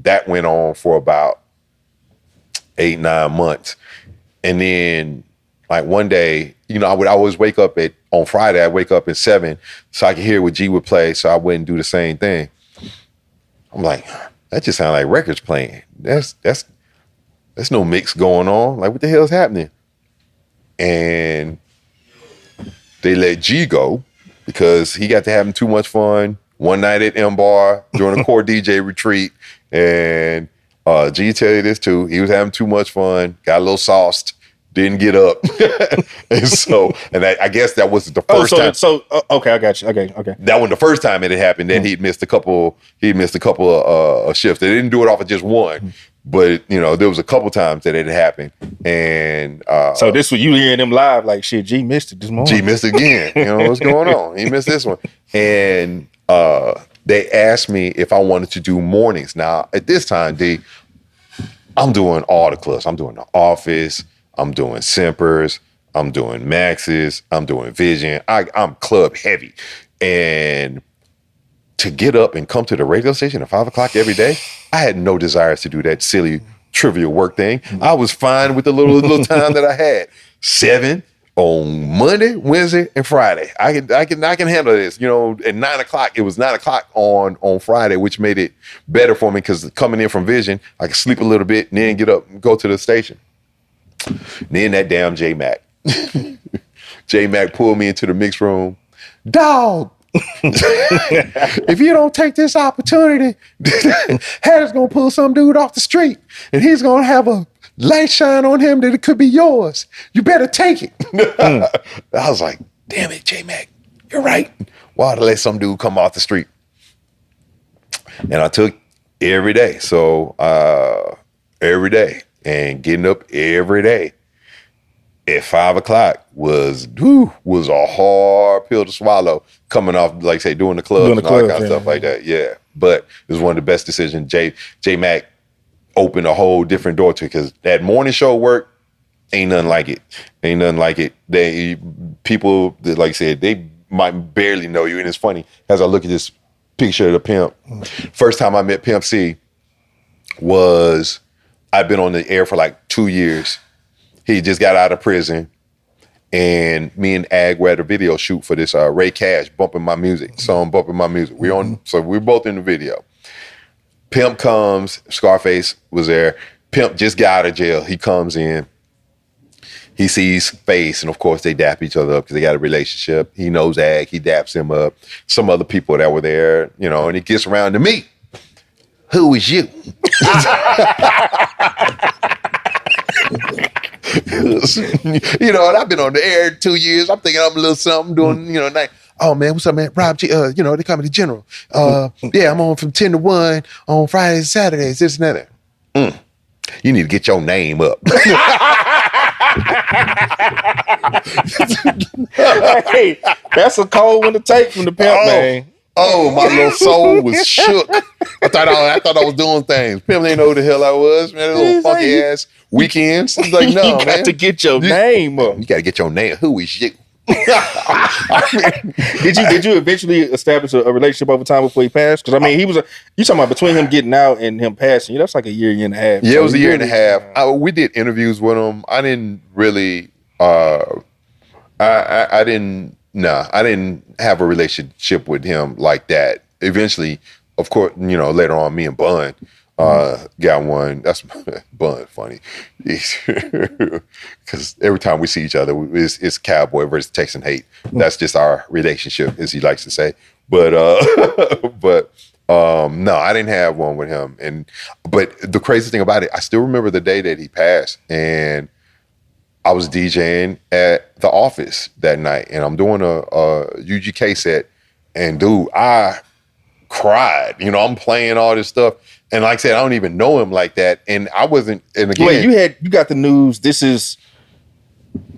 Speaker 2: that went on for about 8-9 months. And then like one day, I would always wake up on Friday, I'd wake up at 7 so I could hear what G would play so I wouldn't do the same thing. I'm like, that just sounds like records playing. That's no mix going on. Like, what the hell's happening? And they let G go because he got to having too much fun one night at M Bar during a core DJ retreat. And G tell you this too. He was having too much fun, got a little sauced, didn't get up. and I guess that was the first time.
Speaker 1: Okay, I got you. Okay.
Speaker 2: That was the first time it had happened. Then he'd missed a couple of shifts. They didn't do it off of just one. But, there was a couple times that it had happened. And
Speaker 1: so this was you hearing them live like, shit, G missed it this morning.
Speaker 2: G missed again. What's going on? He missed this one. And they asked me if I wanted to do mornings. Now, at this time, I'm doing all the clubs. I'm doing The Office. I'm doing Simpers. I'm doing Max's. I'm doing Vision. I'm club heavy. And to get up and come to the radio station at 5 o'clock every day, I had no desires to do that silly, trivial work thing. I was fine with the little time that I had. 7 on Monday, Wednesday, and Friday. I can handle this. At 9 o'clock, it was 9 o'clock on Friday, which made it better for me because coming in from Vision, I could sleep a little bit and then get up and go to the station. And then that damn J-Mac. J-Mac pulled me into the mix room. Dog, if you don't take this opportunity, Hatter's gonna pull some dude off the street and he's gonna have a light shine on him that it could be yours. You better take it. I was like, damn it, J-Mac, you're right. Why to let some dude come off the street? And I took every day. So every day and getting up every day at 5 o'clock was a hard pill to swallow coming off, like say, doing the clubs and all that kind of stuff like that. Yeah. But it was one of the best decisions. J-Mac opened a whole different door to it because that morning show work, Ain't nothing like it. Ain't nothing like it. People, like I said, they might barely know you. And it's funny, as I look at this picture of the Pimp, first time I met Pimp C was, I'd been on the air for like 2 years. He just got out of prison. And me and Ag were at a video shoot for this Ray Cash, Bumping My Music, song Bumping My Music. So we're both in the video. Pimp comes, Scarface was there. Pimp just got out of jail. He comes in. He sees Face, and of course they dap each other up because they got a relationship. He knows Ag, he daps him up. Some other people that were there, and he gets around to me. Who is you? And I've been on the air 2 years. I'm thinking I'm a little something doing, night. Oh man, what's up, man? Rob G, they call me the General. Yeah, I'm on from 10 to 1 on Fridays and Saturdays, this and that. You need to get your name up.
Speaker 1: Hey, that's a cold one to take from the Pimp, man.
Speaker 2: Oh, my little soul was shook. I thought I was doing things. Pimp didn't know who the hell I was, man. That little funky ass weekends. He's like, no,
Speaker 1: you
Speaker 2: man.
Speaker 1: got to get your name up.
Speaker 2: You got to get your name. Who is you?
Speaker 1: Did you eventually establish a relationship over time before he passed? Because you talking about between him getting out and him passing, that's like a year and a half.
Speaker 2: Yeah, it was a year and a half. We did interviews with him. I didn't really, I didn't have a relationship with him like that. Eventually, of course, later on, me and Bun got one. That's Bun funny. Because every time we see each other, it's cowboy versus Texan hate. That's just our relationship, as he likes to say. But no, I didn't have one with him. But the crazy thing about it, I still remember the day that he passed, and I was DJing at the office that night, and I'm doing a UGK set, and dude, I cried. I'm playing all this stuff, and like I said, I don't even know him like that, and I wasn't. And again,
Speaker 1: wait, you got the news. This is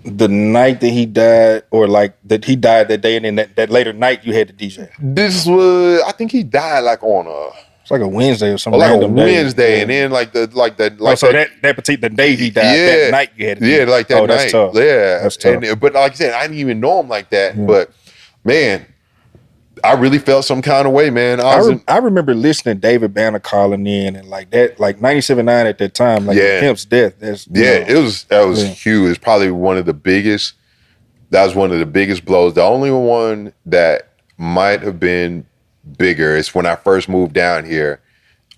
Speaker 1: the night that he died, or like that he died that day, and then that later night you had the DJ.
Speaker 2: This was, I think he died like on
Speaker 1: it's like a Wednesday or something.
Speaker 2: Like a Wednesday, and then
Speaker 1: that particular day he died, that night you had to
Speaker 2: DJ. Yeah, like that night.
Speaker 1: That's tough.
Speaker 2: Yeah,
Speaker 1: that's tough.
Speaker 2: But like I said, I didn't even know him like that. Yeah. But man, I really felt some kind of way, man.
Speaker 1: I remember listening to David Banner calling in, and like that, like 97.9 at that time, like Pimp's death.
Speaker 2: That was huge. It's probably one of the biggest. That was one of the biggest blows. The only one that might have been bigger is when I first moved down here.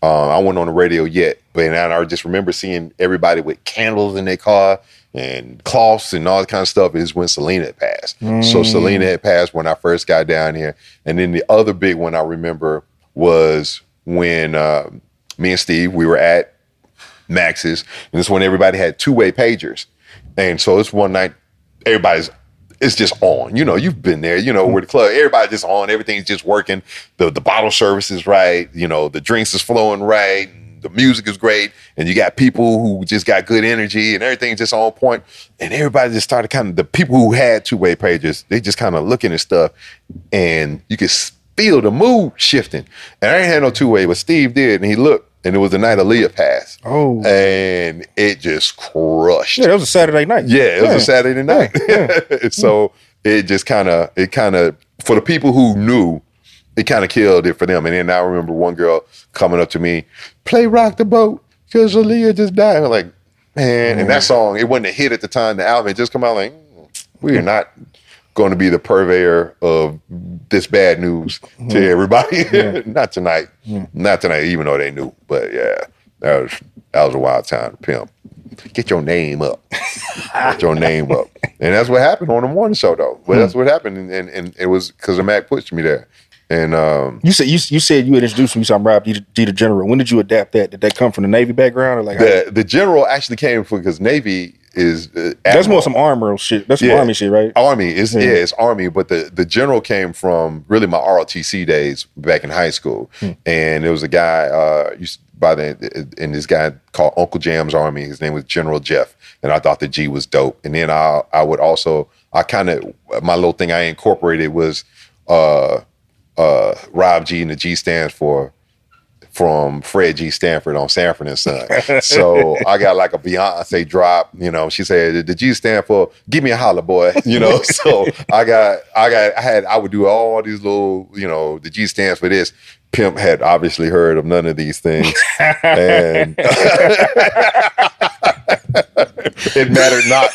Speaker 2: I wasn't on the radio yet, but I just remember seeing everybody with candles in their car and cloths and all that kind of stuff is when Selena had passed. So Selena had passed when I first got down here. And then the other big one I remember was when me and Steve, we were at Max's, and this is when everybody had two-way pagers. And so it's one night, it's just on. You've been there, where the club, everybody's just on, everything's just working. The bottle service is right, the drinks is flowing right, the music is great, and you got people who just got good energy and everything's just on point. And everybody just started the people who had two-way pages, they just kind of looking at stuff, and you could feel the mood shifting. And I ain't had no two-way, but Steve did, and he looked, and it was the night Aaliyah passed. Oh. And it just crushed.
Speaker 1: Yeah, it was a Saturday night.
Speaker 2: Yeah, it was a Saturday night. Yeah. So it just kind of, for the people who knew, it kind of killed it for them. And then I remember one girl coming up to me, play Rock the Boat, because Aaliyah just died. I'm like, man, and that song, it wasn't a hit at the time. The album had just come out like, we are not going to be the purveyor of this bad news to everybody. Not tonight. Not tonight, even though they knew. But yeah, that was a wild time to Pimp. Get your name up. Get your name up. And that's what happened on the morning show, though. But that's what happened, and it was because the Mac pushed me there. And
Speaker 1: you said you had introduced me to Rob G the General. When did you adapt that? Did that come from the Navy background, or like
Speaker 2: the General actually came from, because Navy is
Speaker 1: that's more some armor shit. That's some Army shit, right?
Speaker 2: Army is it's Army, but the General came from really my ROTC days back in high school, and there was a guy and this guy called Uncle Jam's Army. His name was General Jeff, and I thought the G was dope. And then my little thing I incorporated was Rob G, and the G stands for from Fred G. Stanford on Sanford and Son. So I got like a Beyonce drop, you know. She said, the G stand for give me a holler, boy. You know, so I would do all these little, you know, the G stands for this. Pimp had obviously heard of none of these things. And it mattered not.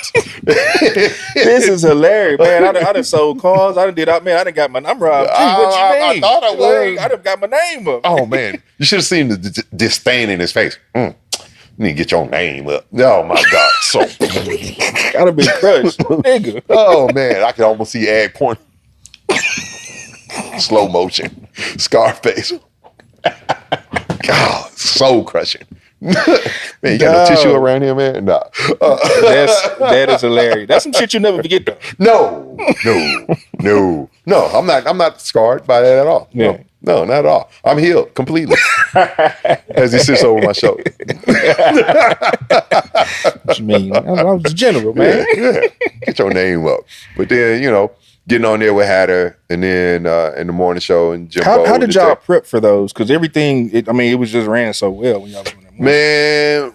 Speaker 1: This is hilarious, man. I done sold cars. I done got my number out. Gee, what you mean?
Speaker 2: I thought I was.
Speaker 1: I done got my name up.
Speaker 2: Oh, man. You should have seen the disdain in his face. You need to get your name up. Oh, my God. So
Speaker 1: I'd have been crushed. Nigga.
Speaker 2: Oh, man. I could almost see Ag point. Slow motion. Scarface. God, soul crushing. Man, you got no tissue around here, man? Nah.
Speaker 1: That is hilarious. That's some shit you never forget, though.
Speaker 2: No. I'm not scarred by that at all.
Speaker 1: Yeah.
Speaker 2: No, not at all. I'm healed completely. As he sits over my shoulder.
Speaker 1: What you mean? I was a general, man.
Speaker 2: Yeah. Get your name up. But then, you know, getting on there with Hatter, and then in the morning show and Jimbo.
Speaker 1: How did y'all prep for those? Because everything, it was just ran so well when y'all was doing that.
Speaker 2: Man,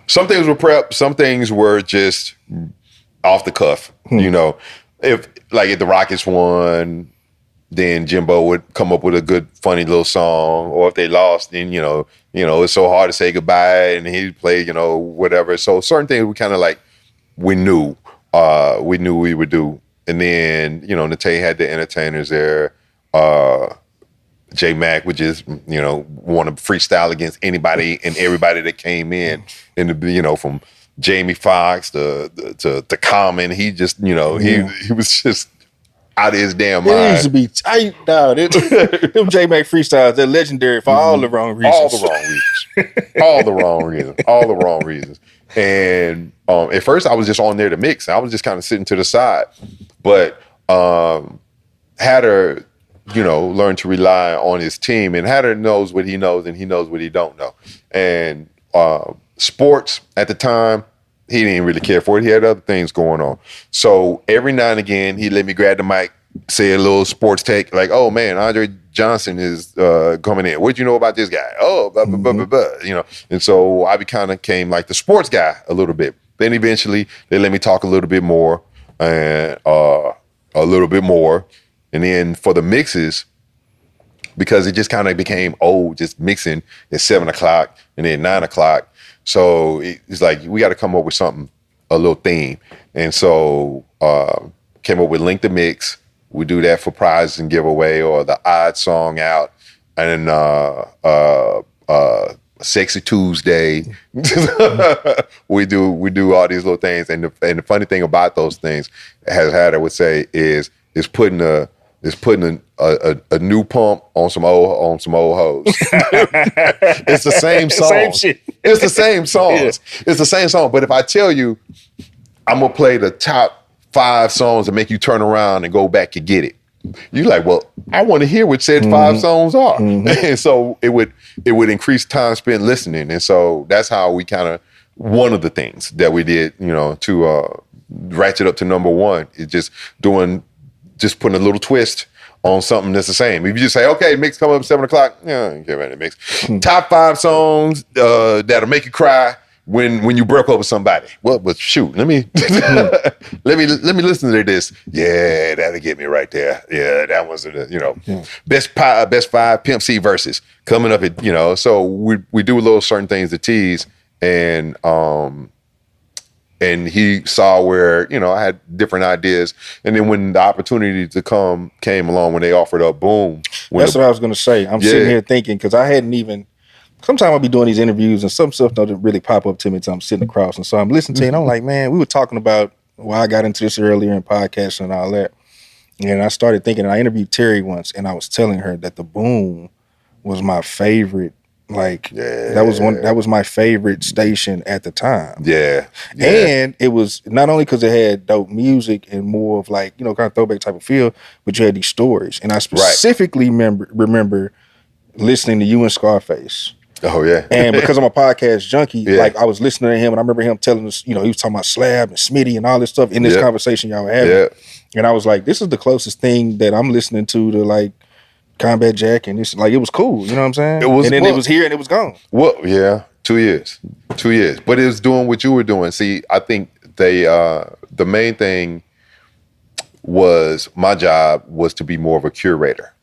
Speaker 2: some things were prep, some things were just off the cuff. You know, if the Rockets won, then Jimbo would come up with a good, funny little song. Or if they lost, then, you know, it's so hard to say goodbye, and he'd play, you know, whatever. So certain things we kind of we knew we would do. And then, you know, Nate had the entertainers there. J Mac would just, you know, want to freestyle against anybody and everybody that came in, and you know, from Jamie Foxx to Common. He just, you know, he was just out of his damn mind.
Speaker 1: It used to be tight, dog. Them J Mac freestyles, they're legendary for all the wrong reasons.
Speaker 2: All the wrong reasons. And at first I was just on there to mix. I was just kind of sitting to the side. But Hatter, you know, learned to rely on his team. And Hatter knows what he knows, and he knows what he don't know. And sports at the time, he didn't really care for it. He had other things going on. So every now and again, he let me grab the mic, say a little sports take, like, oh, man, Andre Johnson is coming in. What'd you know about this guy? Oh, blah, blah, blah, blah, blah, you know. And so I kind of became like the sports guy a little bit. Then eventually, they let me talk a little bit more, and And then for the mixes, because it just kind of became old, just mixing at 7 o'clock and then 9 o'clock. So it's like, we got to come up with something, a little theme. And so came up with Link the Mix. We do that for prizes and giveaway, or the odd song out. And Sexy Tuesday. we do all these little things. And the funny thing about those things, as Hatter would say, is putting a new pump on some old hoes. It's the same song.
Speaker 1: Same shit.
Speaker 2: It's the same songs. Yeah. It's the same song. But if I tell you, I'm gonna play the top 5 songs that make you turn around and go back and get it, you're like, well, I want to hear what said 5 songs are. And so it would increase time spent listening. And so that's how we kind of, one of the things that we did, you know, to ratchet up to number 1 is just putting a little twist on something that's the same. If you just say, okay, mix coming up at 7 o'clock, yeah, I don't care about the mix. Top 5 songs that'll make you cry when you broke up with somebody. Well, but shoot, let me listen to this. Yeah, that'll get me right there. Yeah, that was best 5 Pimp C verses coming up at, you know. So we do little certain things to tease, and he saw where, you know, I had different ideas. And then when the opportunity to came along, when they offered up Boom.
Speaker 1: That's what I was going to say. I'm sitting here thinking, because I hadn't even, sometimes I'll be doing these interviews and some stuff doesn't really pop up to me until I'm sitting across. And so I'm listening to it and I'm like, man, we were talking about why I got into this earlier in podcasting and all that. And I started thinking, and I interviewed Terry once, and I was telling her that the Boom was my favorite. That was my favorite station at the time.
Speaker 2: Yeah.
Speaker 1: And it was not only because it had dope music and more of like, you know, kind of throwback type of feel, but you had these stories. And I specifically remember listening to you and Scarface.
Speaker 2: Oh, yeah.
Speaker 1: And because I'm a podcast junkie, like I was listening to him, and I remember him telling us, you know, he was talking about Slab and Smitty and all this stuff in this conversation y'all were having. And I was like, this is the closest thing that I'm listening to like Combat Jack, and it's like it was cool. You know what I'm saying?
Speaker 2: It was,
Speaker 1: and then it was here and it was gone.
Speaker 2: Well, yeah, 2 years, but it was doing what you were doing. See, I think the main thing was my job was to be more of a curator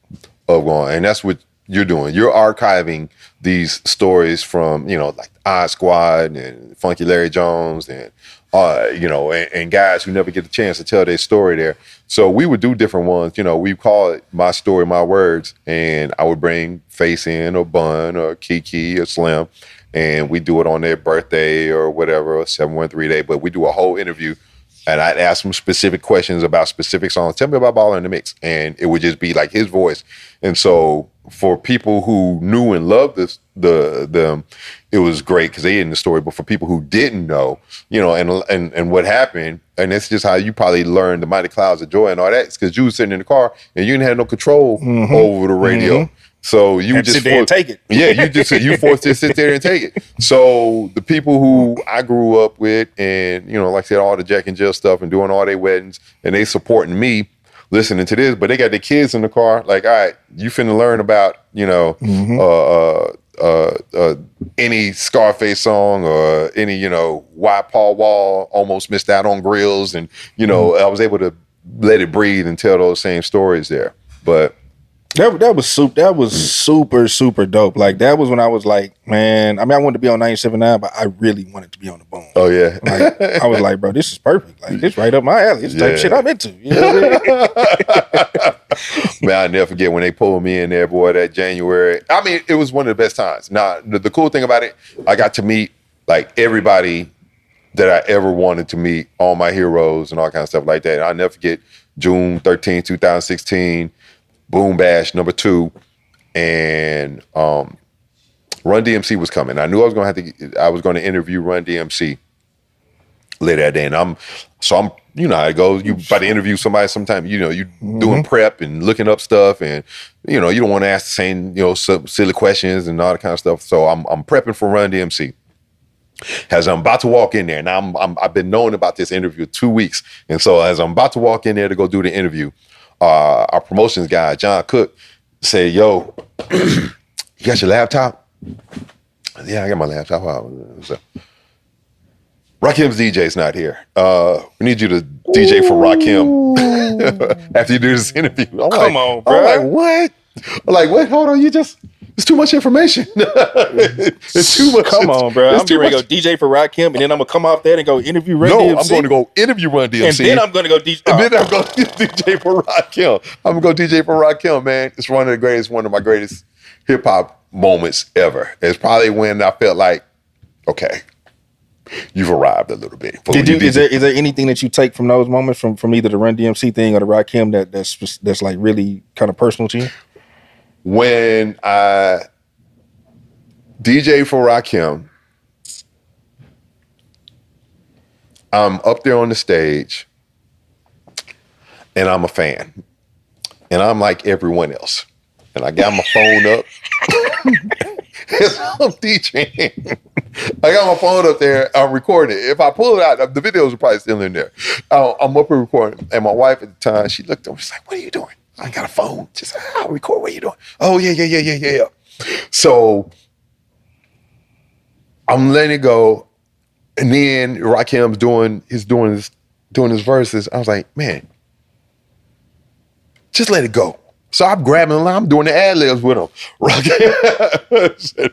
Speaker 2: of going, and that's what you're doing. You're archiving these stories from, like Odd Squad and Funky Larry Jones and and guys who never get the chance to tell their story there. So we would do different ones. We call it My Story, My Words, and I would bring Face In or Bun or Keke or Slim, and we do it on their birthday or whatever, or 713 day. But we do a whole interview, and I'd ask them specific questions about specific songs. Tell me about Baller in the Mix, and it would just be like his voice. And so for people who knew and loved them, it was great because they in the story. But for people who didn't know, and what happened, and it's just how you probably learned the Mighty Clouds of Joy and all that, because you was sitting in the car and you didn't have no control over the radio. So you would just
Speaker 1: sit there and take it.
Speaker 2: Yeah, you forced to sit there and take it. So the people who I grew up with, and like I said, all the Jack and Jill stuff and doing all their weddings, and they supporting me, listening to this, but they got their kids in the car. Like, all right, you finna learn about any Scarface song or any why Paul Wall almost missed out on grills, and I was able to let it breathe and tell those same stories there. But
Speaker 1: that was super dope. Like that was when I was like, man. I mean, I wanted to be on 97.9, but I really wanted to be on the Boom.
Speaker 2: Oh yeah,
Speaker 1: like, I was like, bro, this is perfect. Like this right up my alley. It's the type of shit I'm into. You know what I mean?
Speaker 2: Man, I'll never forget when they pulled me in there, boy. That January. I mean, it was one of the best times. Now, the cool thing about it, I got to meet like everybody that I ever wanted to meet, all my heroes and all kind of stuff like that. And I'll never forget June 13, 2016. Boom Bash #2, and Run DMC was coming. I knew I was going to interview Run DMC later that day, and I'm you know how it goes. You about to interview somebody sometime, you doing prep and looking up stuff, and you don't want to ask the same some silly questions and all that kind of stuff. So I'm prepping for Run DMC. As I'm about to walk in there, now I've been knowing about this interview 2 weeks, and so as I'm about to walk in there to go do the interview, our promotions guy, John Cook, said, yo, you got your laptop? Yeah, I got my laptop. So, Rakim's DJ's not here. We need you to DJ for Rakim after you do this interview.
Speaker 1: Come on, bro.
Speaker 2: I'm like, what? I'm like, what? Hold on, it's too much information. It's too much.
Speaker 1: Come on, bro. I'm going to go DJ for Rakim, and then I'm going to come off there and go interview Run DMC.
Speaker 2: No, I'm going to go interview Run DMC.
Speaker 1: And then I'm going to go DJ.
Speaker 2: And then I'm going to DJ for Rakim. I'm going to go DJ for Rakim, man. It's one of my greatest hip-hop moments ever. It's probably when I felt like, okay, you've arrived a little bit.
Speaker 1: Is there anything that you take from those moments from either the Run DMC thing or the Rakim that's like really kind of personal to you?
Speaker 2: When I DJ for Rakim, I'm up there on the stage and I'm a fan. And I'm like everyone else. And I got my phone up. As I'm DJing. I got my phone up there. I'm recording it. If I pull it out, the videos are probably still in there. I'm up here recording. And my wife at the time, she looked at me. She's like, what are you doing? I got a phone. Just I'll record. What are you doing? Oh, yeah. So I'm letting it go. And then Rakim's doing his verses. I was like, man, just let it go. So I'm grabbing the line. I'm doing the ad-libs with him. Rakim said,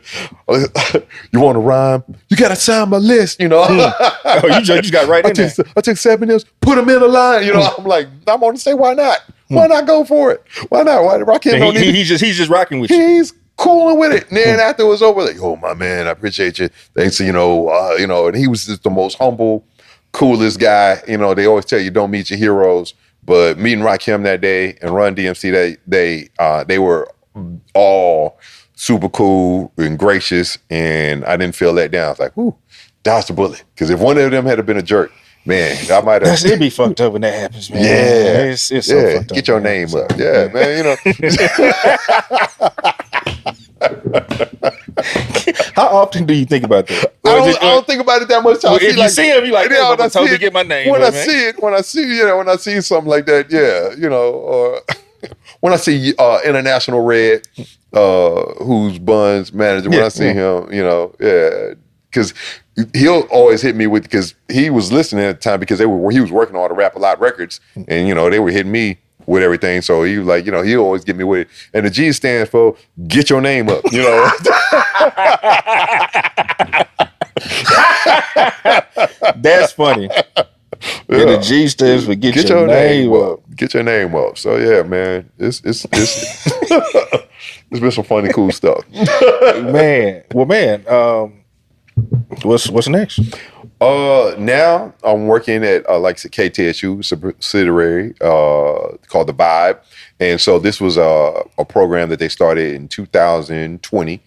Speaker 2: you want to rhyme? You got to sign my list,
Speaker 1: Oh, you just got right in there.
Speaker 2: I took 7 years, put them in a line. I'm like, I'm on to say, why not? Why not go for it? Why not? Why Rakim don't need
Speaker 1: he's just rocking with you.
Speaker 2: He's cooling with it. And then after it was over, like, oh my man, I appreciate you. Thanks, and he was just the most humble, coolest guy. They always tell you don't meet your heroes. But meeting Rakim that day and Run DMC, they were all super cool and gracious, and I didn't feel let down. I was like, "Ooh, dodged the bullet." Because if one of them had been a jerk, man, I might have.
Speaker 1: It'd be fucked up when that happens, man.
Speaker 2: Yeah,
Speaker 1: it's so fucked up.
Speaker 2: Get your name up, yeah, man.
Speaker 1: How often do you think about that?
Speaker 2: I don't think about it that much.
Speaker 1: If you see him, you like,
Speaker 2: yeah,
Speaker 1: I totally get my name.
Speaker 2: When I see something like that, yeah, or when I see International Red, who's Bun's manager, when I see him, because he'll always hit me with, because he was listening at the time, because he was working on the Rap A Lot records, and they were hitting me with everything. So he was like, he'll always get me with it. And the G stands for get your name up,
Speaker 1: That's funny. Yeah, the G stands for get your name up.
Speaker 2: Get your name up. So yeah, man, it's it's been some funny, cool stuff.
Speaker 1: Man, what's next?
Speaker 2: Now I'm working at like I said, KTSU subsidiary called The Vibe, and so this was a program that they started in 2020.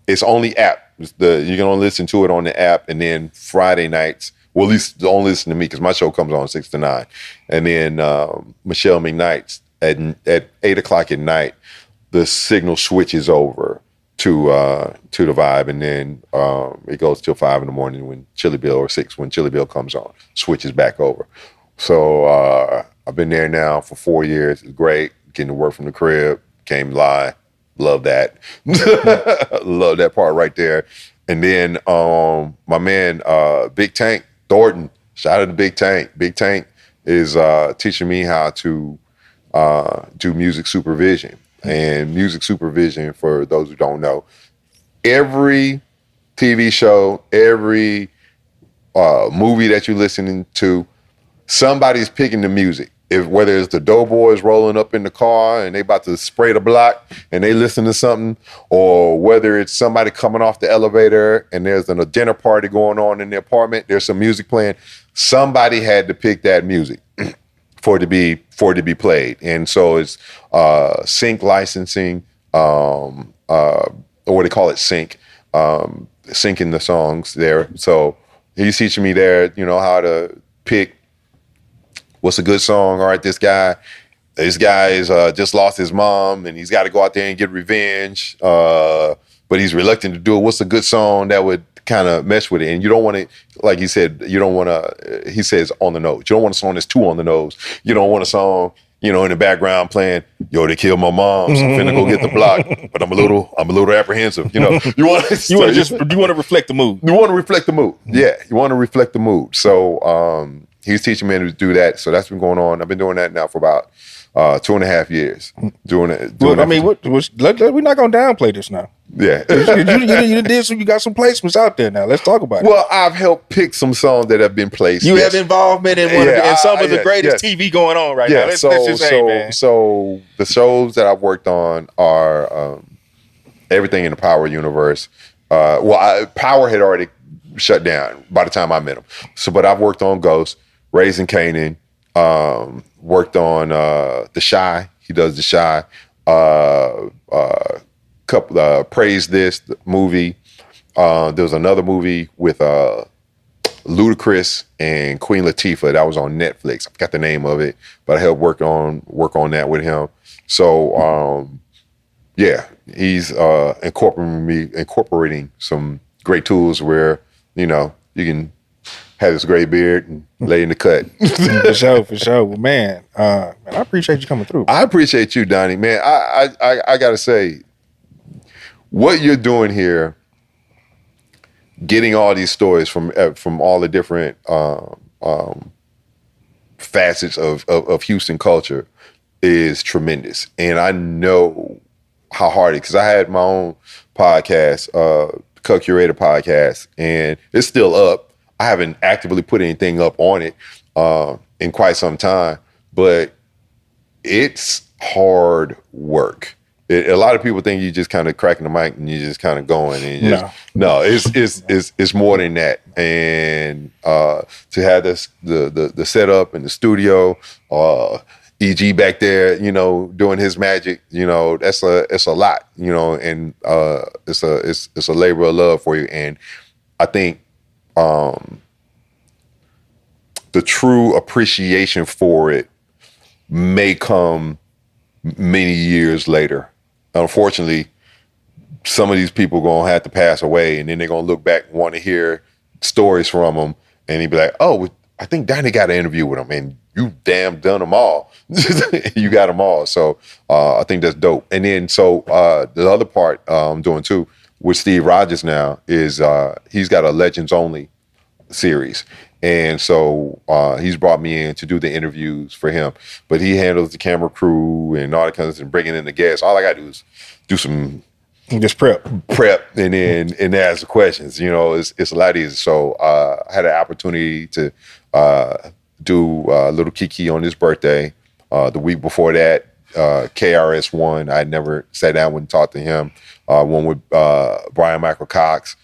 Speaker 2: It's only app. You can only listen to it on the app, and then Friday nights. Well, at least don't listen to me, because my show comes on 6 to 9. And then Michelle McKnight's at 8 o'clock at night, the signal switches over to The Vibe, and then it goes till 5 in the morning when Chili Bill, or 6 when Chili Bill comes on, switches back over. So I've been there now for 4 years. It's great, getting to work from the crib, came live, love that. Love that part right there. And then my man, Big Tank Thornton, shout out to Big Tank. Big Tank is teaching me how to do music supervision. And music supervision, for those who don't know, every TV show, every movie that you're listening to, somebody's picking the music. Whether it's the Doughboys rolling up in the car and they about to spray the block and they listen to something, or whether it's somebody coming off the elevator and there's a dinner party going on in the apartment, there's some music playing. Somebody had to pick that music for it to be played. And so it's sync licensing, or what they call it, syncing the songs there. So he's teaching me there, how to pick what's a good song. All right, this guy is just lost his mom and he's got to go out there and get revenge, but he's reluctant to do it. What's a good song that would kind of mesh with it? And you don't want to, like he said, he says on the nose. You don't want a song that's too on the nose. You don't want a song, in the background playing, yo, they killed my mom, so I'm finna go get the block, but I'm a little apprehensive. You want
Speaker 1: to reflect the mood.
Speaker 2: You want to reflect the mood. Yeah, you want to reflect the mood. So he's teaching me to do that. So that's been going on. I've been doing that now for about 2.5 years. Doing it.
Speaker 1: Well, I mean, we're not going to downplay this now.
Speaker 2: Yeah.
Speaker 1: you did some. You got some placements out there now. Let's talk about it.
Speaker 2: Well, I've helped pick some songs that have been placed.
Speaker 1: You have involvement in some of the greatest TV going on right now. Let's just say, man.
Speaker 2: So the shows that I've worked on are everything in the Power universe. Power had already shut down by the time I met him. But I've worked on Ghost, Raising Kanan, worked on The Shy. He does The Shy. Couple Praise This the movie. There was another movie with Ludacris and Queen Latifah that was on Netflix. I forgot the name of it, but I helped work on that with him. So he's incorporating some great tools where you can have this gray beard and lay in the cut.
Speaker 1: For sure. Well, man, I appreciate you coming through.
Speaker 2: I appreciate you, Donnie. Man, I gotta say, what you're doing here, getting all these stories from all the different facets of Houston culture is tremendous. And I know how hard it is, because I had my own podcast, Co-Curator podcast, and it's still up. I haven't actively put anything up on it in quite some time, but it's hard work. A lot of people think you just kind of cracking the mic and you just kind of going. And it's more than that. And to have the setup and the studio, EG back there, doing his magic, it's a lot, and it's a labor of love for you. And I think the true appreciation for it may come many years later. Unfortunately, some of these people gonna have to pass away, and then they're gonna look back and want to hear stories from them, and he'd be like, "Oh, I think Donnie got an interview with him, and you damn done them all. You got them all. So I think that's dope. And then the other part I'm doing too with Steve Rogers now is he's got a Legends Only series. And so he's brought me in to do the interviews for him. But he handles the camera crew and all that kind of stuff, and bringing in the guests. All I got to do is do some
Speaker 1: just prep,
Speaker 2: and then ask the questions. You know, it's a lot easier. So I had an opportunity to do Lil Keke on his birthday. The week before that, KRS-One. I never sat down and talked to him. One with Brian Michael Cox,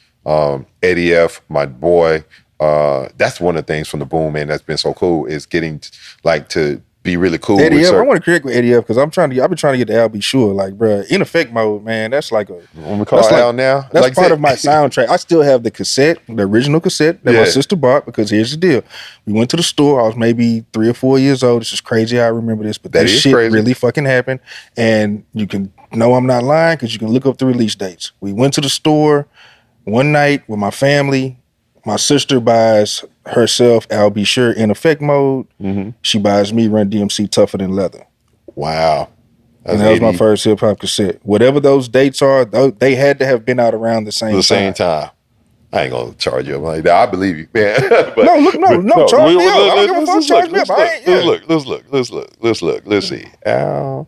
Speaker 2: Eddie F, my boy. That's one of the things from the Boom, man, that's been so cool is getting to be really cool.
Speaker 1: Eddie F, I want to correct with Eddie F because I've been trying to get the Al Be Sure. Like, bro, In Effect Mode, man, that's like
Speaker 2: when we call Al now.
Speaker 1: That's like part of my soundtrack. I still have the cassette, the original cassette that my sister bought because here's the deal. We went to the store. I was maybe 3 or 4 years old. This is crazy how I remember this, but this shit really fucking happened. And you can know I'm not lying because you can look up the release dates. We went to the store one night with my family. My sister buys herself Al Be Sure In Effect Mode. Mm-hmm. She buys me Run DMC Tougher Than Leather.
Speaker 2: Wow.
Speaker 1: And that was my first hip hop cassette. Whatever those dates are, they had to have been out around the same time.
Speaker 2: I ain't gonna charge you up like that. I believe you, man.
Speaker 1: No, charge me up. I don't give a fuck, charge me up.
Speaker 2: Let's look. Let's see. Al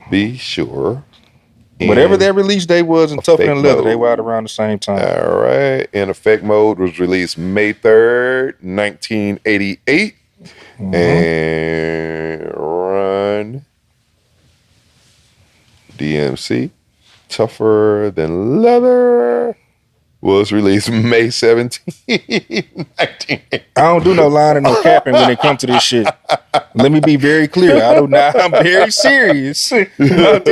Speaker 2: Be Sure.
Speaker 1: Whatever that release date was in Tougher Than Leather, they were out around the same time.
Speaker 2: All right. In Effect Mode was released May 3rd, 1988. Mm-hmm. And Run DMC Tougher Than Leather was released May 17th, 1988.
Speaker 1: I don't do no lying and no capping when it comes to this shit. Let me be very clear. I'm very serious about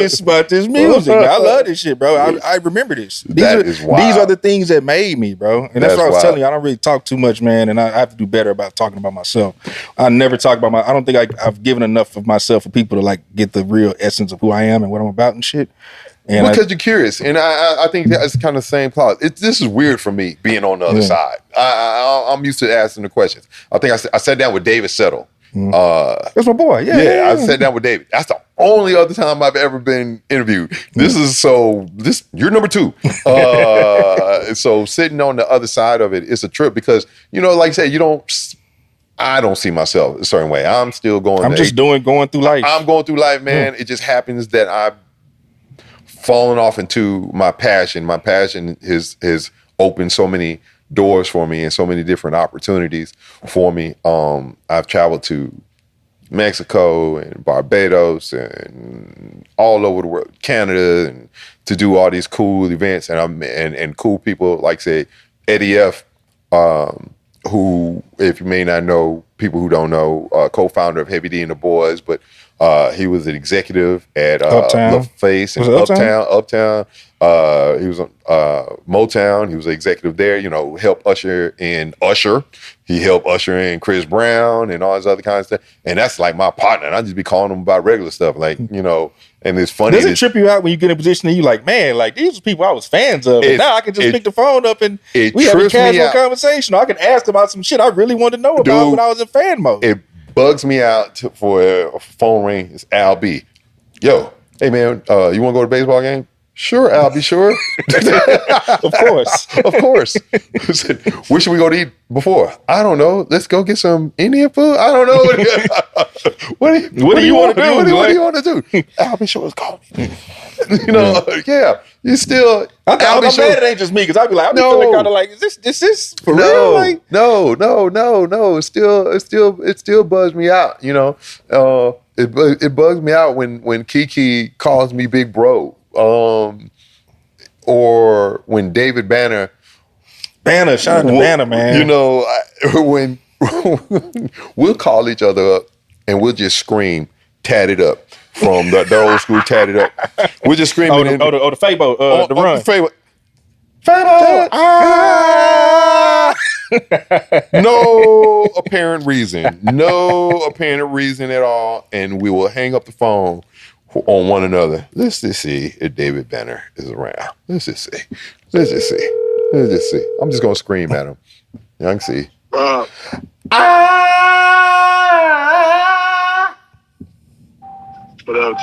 Speaker 1: this music. I love this shit, bro. I remember this. These are the things that made me, bro. And that's what I was telling you. I don't really talk too much, man, and I have to do better about talking about myself. I never talk about I don't think I've given enough of myself for people to like get the real essence of who I am and what I'm about and shit. And
Speaker 2: because you're curious, and I think that's kind of the same clause. This is weird for me being on the other side. I'm used to asking the questions. I think I sat down with David Settle.
Speaker 1: That's my boy. Yeah.
Speaker 2: I sat down with David. That's the only other time I've ever been interviewed. You're number 2. So sitting on the other side of it, it's a trip because like I said, I don't see myself a certain way. I'm still going.
Speaker 1: I'm just going through life.
Speaker 2: I'm going through life, man. It just happens that I've fallen off into my passion. My passion has opened so many doors for me and so many different opportunities for me. I've traveled to Mexico and Barbados and all over the world, Canada, and to do all these cool events and cool people like say Eddie F, who, if you may not know, people who don't know, co-founder of Heavy D and the Boys, but he was an executive at LaFace and Uptown. He was on Motown. He was an executive there. Helped usher in Usher. He helped usher in Chris Brown and all this other kind of stuff. And that's like my partner. And I just be calling him about regular stuff, like And it's funny.
Speaker 1: Does it trip you out when you get in a position and you like, man, like these are people I was fans of, and now I can just pick the phone up and we have a casual conversation. Or I can ask about some shit I really wanted to know about when I was in fan mode.
Speaker 2: It bugs me out for a phone ring. It's Al B. Yo, hey man, you want to go to a baseball game? Sure, Al B. Sure.
Speaker 1: Of course.
Speaker 2: Where should we go to eat before? I don't know. Let's go get some Indian food. I don't know. What do you want to do? What do you want to do? Al B. Sure is calling me. Yeah. You still.
Speaker 1: I'm mad it ain't just me because I'd be like, I'm feeling kind of like, is this for real? Like,
Speaker 2: no. It still bugs me out. It bugs me out when Keke calls me big bro. Or when David Banner,
Speaker 1: shout out to Banner, man.
Speaker 2: When we'll call each other up and we'll just scream, tatted up from the old school tatted up. We're just screaming.
Speaker 1: The Fabo, the run.
Speaker 2: Fabo. Ah! No apparent reason at all. And we will hang up the phone on one another. Let's just see if David Banner is around. Let's just see. I'm just gonna scream at him. I can see.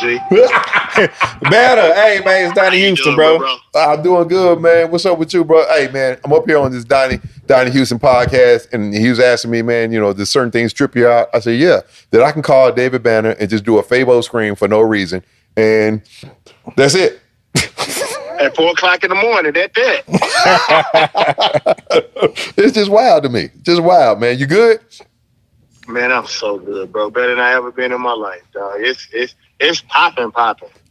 Speaker 3: G.
Speaker 1: Better. Hey, man, it's Donnie Houston,
Speaker 3: doing,
Speaker 1: bro.
Speaker 2: I'm doing good, man. What's up with you, bro? Hey, man, I'm up here on this Donnie Houston podcast, and he was asking me, man, does certain things trip you out? I said, yeah, that I can call David Banner and just do a Fabo scream for no reason, and that's it.
Speaker 3: At 4 o'clock in the morning, that's it.
Speaker 2: It's just wild to me. Just wild, man. You good?
Speaker 3: Man, I'm so good, bro. Better than I ever been in my life, dog. It's popping.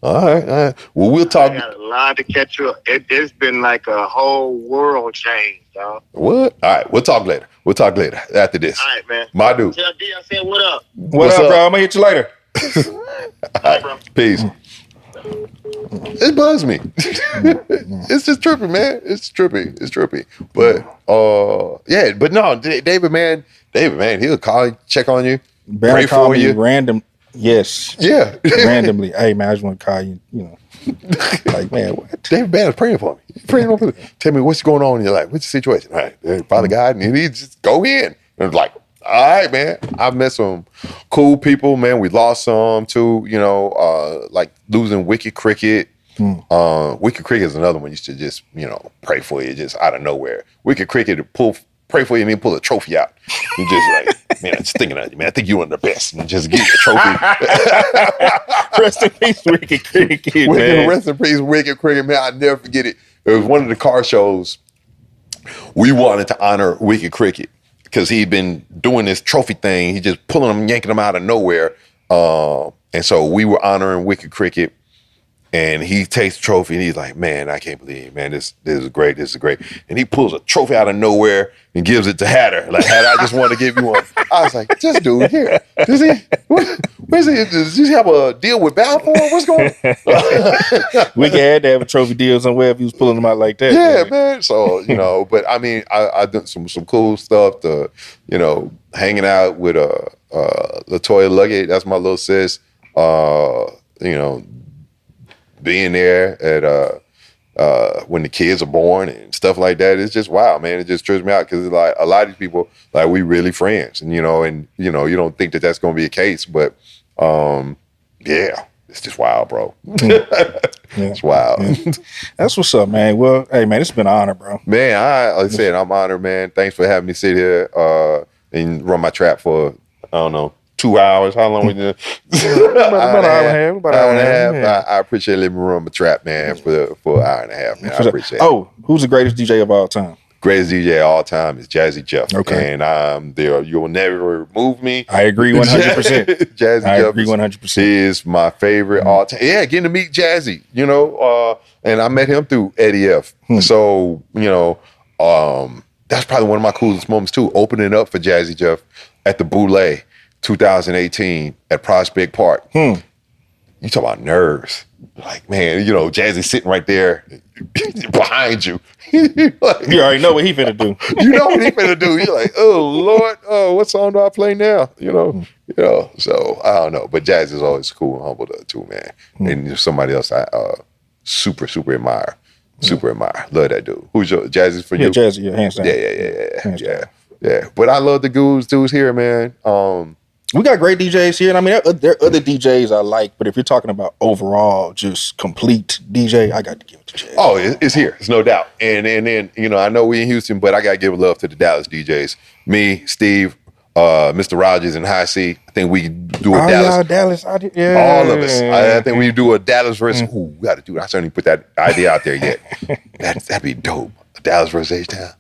Speaker 2: All right. Well, we'll talk.
Speaker 3: I got a lot to catch up. It's been like a whole world change, dog.
Speaker 2: What? All right, we'll talk later. After this.
Speaker 3: All right, man.
Speaker 2: My dude.
Speaker 3: Tell D I said what up.
Speaker 1: What's up, bro? I'm gonna hit you later.
Speaker 3: All right, bro.
Speaker 2: Peace. It buzzed me. It's just trippy, man. It's trippy. But yeah, but no, David, man, he'll call you, check on you, pray for you.
Speaker 1: Random. Yes.
Speaker 2: Yeah.
Speaker 1: Randomly. Hey, man, I just want to call you, like, man, what?
Speaker 2: David Banner's praying for me. Tell me what's going on in your life. What's the situation? All right, Father God, and he just go in. And it's like, all right, man. I've met some cool people, man. We lost some too, like losing Wicked Cricket. Wicked Cricket is another one you should just, pray for you just out of nowhere. Wicked Cricket pray for you and then pull a trophy out. And just like, man, I'm just thinking of you, man. I think you're one of the best. And just give you a trophy.
Speaker 1: Rest in peace, Wicked Cricket, man.
Speaker 2: Rest in peace, Wicked Cricket, man. I'll never forget it. It was one of the car shows. We wanted to honor Wicked Cricket because he'd been doing this trophy thing. He just pulling them, yanking them out of nowhere. And so we were honoring Wicked Cricket. And he takes the trophy and he's like, man, I can't believe it, man. This is great. This is great. And he pulls a trophy out of nowhere and gives it to Hatter. Like, Hatter, I just want to give you one. I was like, this dude here. Does he have a deal with Balfour? What's going on?
Speaker 1: Wicked had to have a trophy deal somewhere if he was pulling them out like that.
Speaker 2: Yeah, man. So, but I mean, I done some cool stuff to, hanging out with LaToya Luggett. That's my little sis. Being there at when the kids are born and stuff like that, it's just wild, man. It just trips me out because like a lot of these people, like we really friends, and you don't think that that's going to be a case, but yeah, it's just wild, bro. It's wild. Yeah.
Speaker 1: That's what's up, man. Well, hey, man, it's been an honor, bro.
Speaker 2: Man, like I said, I'm honored, man. Thanks for having me sit here and run my trap for 2 hours. How long we did?
Speaker 1: About an hour and a half.
Speaker 2: Yeah. I appreciate letting me run my trap, man, for an hour and a half, man. I appreciate it.
Speaker 1: Oh, who's the greatest DJ of all time?
Speaker 2: Greatest DJ of all time is Jazzy Jeff.
Speaker 1: Okay.
Speaker 2: And you will never remove me.
Speaker 1: I agree 100%.
Speaker 2: Jazzy Jeff
Speaker 1: agree 100%.
Speaker 2: Is my favorite all time. Yeah, getting to meet Jazzy, and I met him through Eddie F. So, that's probably one of my coolest moments too, opening up for Jazzy Jeff at the Boulé 2018 at Prospect Park. You talk about nerves. Like, man, Jazzy sitting right there behind you. Like,
Speaker 1: you already know what he finna do.
Speaker 2: You know what he finna do. You're like, oh, Lord, what song do I play now? So I don't know. But Jazz is always cool and humble too, man. And somebody else I super, super admire. Super admire. Love that dude. Who's your Jazzy's for you?
Speaker 1: Yeah, Jazzy, yeah, hands down.
Speaker 2: Yeah. But I love the dudes here, man.
Speaker 1: We got great DJs here, and I mean, there are other DJs I like, but if you're talking about overall, just complete DJ, I got to give it to Jazz.
Speaker 2: Oh, it's here. It's no doubt. And then, I know we in Houston, but I got to give love to the Dallas DJs. Me, Steve, Mr. Rogers, and High C. I think we do a Dallas.
Speaker 1: All of
Speaker 2: us. I think we do a Dallas versus. Ooh, we got to do it. I certainly put that idea out there yet. That'd be dope. A Dallas versus H-Town.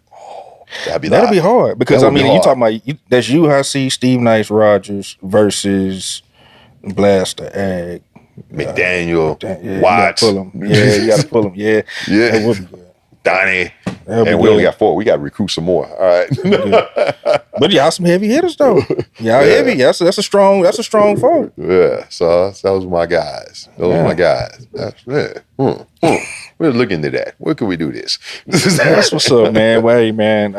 Speaker 2: That'd be
Speaker 1: hard because you talking about that's you, I see Steve Nice Rogers versus Blaster Ag
Speaker 2: McDaniel Watts.
Speaker 1: You gotta pull him. Yeah. That would be good.
Speaker 2: Donnie. And we only got 4. We got to recruit some more. All right.
Speaker 1: But y'all some heavy hitters though. Y'all heavy. That's a strong forward.
Speaker 2: Yeah. So those are my guys. We're looking into that. Where can we do this?
Speaker 1: That's what's up, man. Well, hey, man.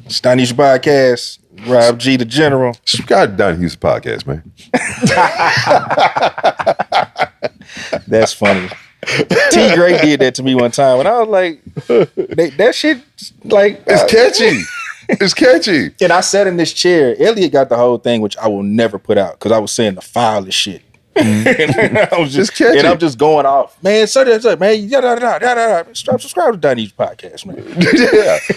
Speaker 1: It's Donnie Houston Podcast. Rob G, the General.
Speaker 2: Subscribe to Donnie Houston Podcast, man.
Speaker 1: That's funny. T. Gray did that to me one time, and I was like, that shit, like...
Speaker 2: It's catchy. It's catchy.
Speaker 1: And I sat in this chair. Elliot got the whole thing, which I will never put out, because I was saying the foulest shit I'm just going off, man. So that's it, man. Subscribe to Donnie's podcast, man.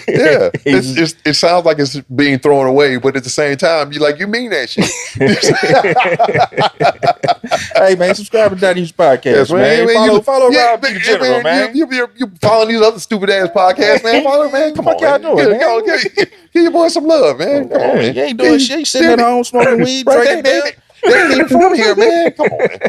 Speaker 2: yeah. It sounds like it's being thrown away, but at the same time, you mean that shit.
Speaker 1: Hey, man, subscribe to Donnie's podcast,
Speaker 2: Yes,
Speaker 1: man. Follow Rob in general, man.
Speaker 2: You following these other stupid ass podcasts, man. Follow, man. Come on,
Speaker 1: y'all doing, man?
Speaker 2: Give your boy some love, man. Come on, man.
Speaker 1: You ain't doing shit. You sitting at home smoking weed, drinking beer.
Speaker 2: They ain't even from here, man. Come on, man.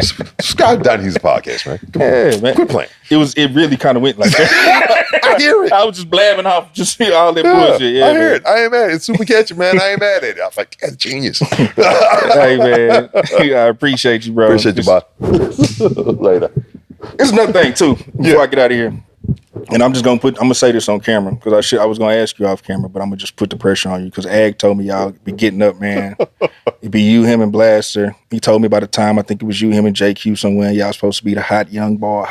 Speaker 2: Subscribe to Donnie Houston podcast, man. Come on,
Speaker 1: man.
Speaker 2: Quit playing.
Speaker 1: It really kind of went like that.
Speaker 2: I hear it.
Speaker 1: I was just blabbing off just all that bullshit. Yeah,
Speaker 2: I hear it. I ain't mad. It's super catchy, man. I ain't mad at it. I was like, that's genius.
Speaker 1: Hey, man. I appreciate you, bro.
Speaker 2: Appreciate you, bye. Later.
Speaker 1: It's another thing too. Before I get out of here. And I'm gonna say this on camera because I was gonna ask you off camera, but I'm gonna just put the pressure on you because Ag told me y'all be getting up, man. It'd be you, him, and Blaster. He told me by the time I think it was you, him, and JQ somewhere. Y'all supposed to be the hot yellow boys.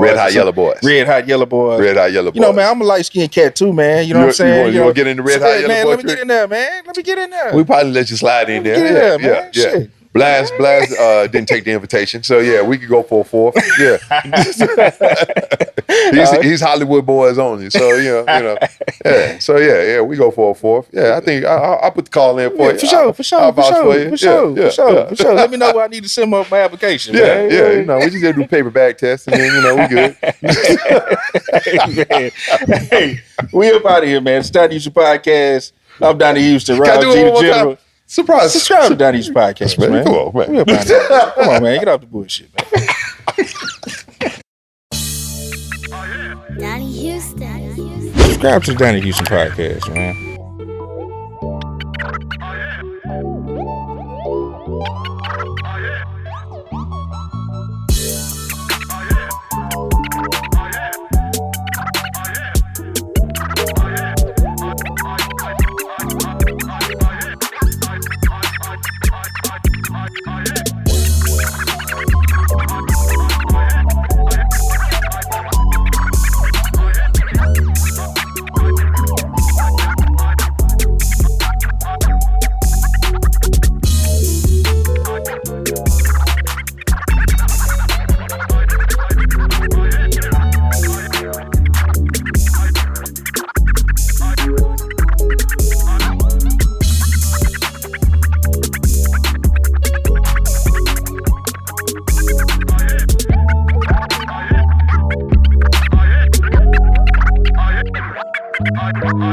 Speaker 2: Red hot yellow boys.
Speaker 1: Red hot yellow boys.
Speaker 2: You
Speaker 1: know, man, I'm a light skinned cat too, man. You know what I'm saying?
Speaker 2: You want to get in the red hot yellow boy?
Speaker 1: Let me get in there, man. Let me get in there.
Speaker 2: We probably let you slide in there.
Speaker 1: Man. Shit.
Speaker 2: Blast didn't take the invitation, so yeah, we could go for a fourth. Yeah, he's Hollywood boys only, so you know. Yeah, so yeah, we go for a fourth. Yeah, I think I'll put the call in for you.
Speaker 1: For sure. For sure. Let me know where I need to send my application. Man.
Speaker 2: We just gotta do paper bag test, and then we good.
Speaker 1: Hey, we up out of here, man. It's Donnie Houston podcast. I'm Donnie Houston. Rob G the General.
Speaker 2: Surprise!
Speaker 1: Subscribe to Donnie's podcast, man.
Speaker 2: Come on, man.
Speaker 1: Come on, man. Get off the bullshit, man.
Speaker 4: Donnie Houston.
Speaker 1: Subscribe to the Donnie Houston podcast, man.
Speaker 5: Oh, yeah.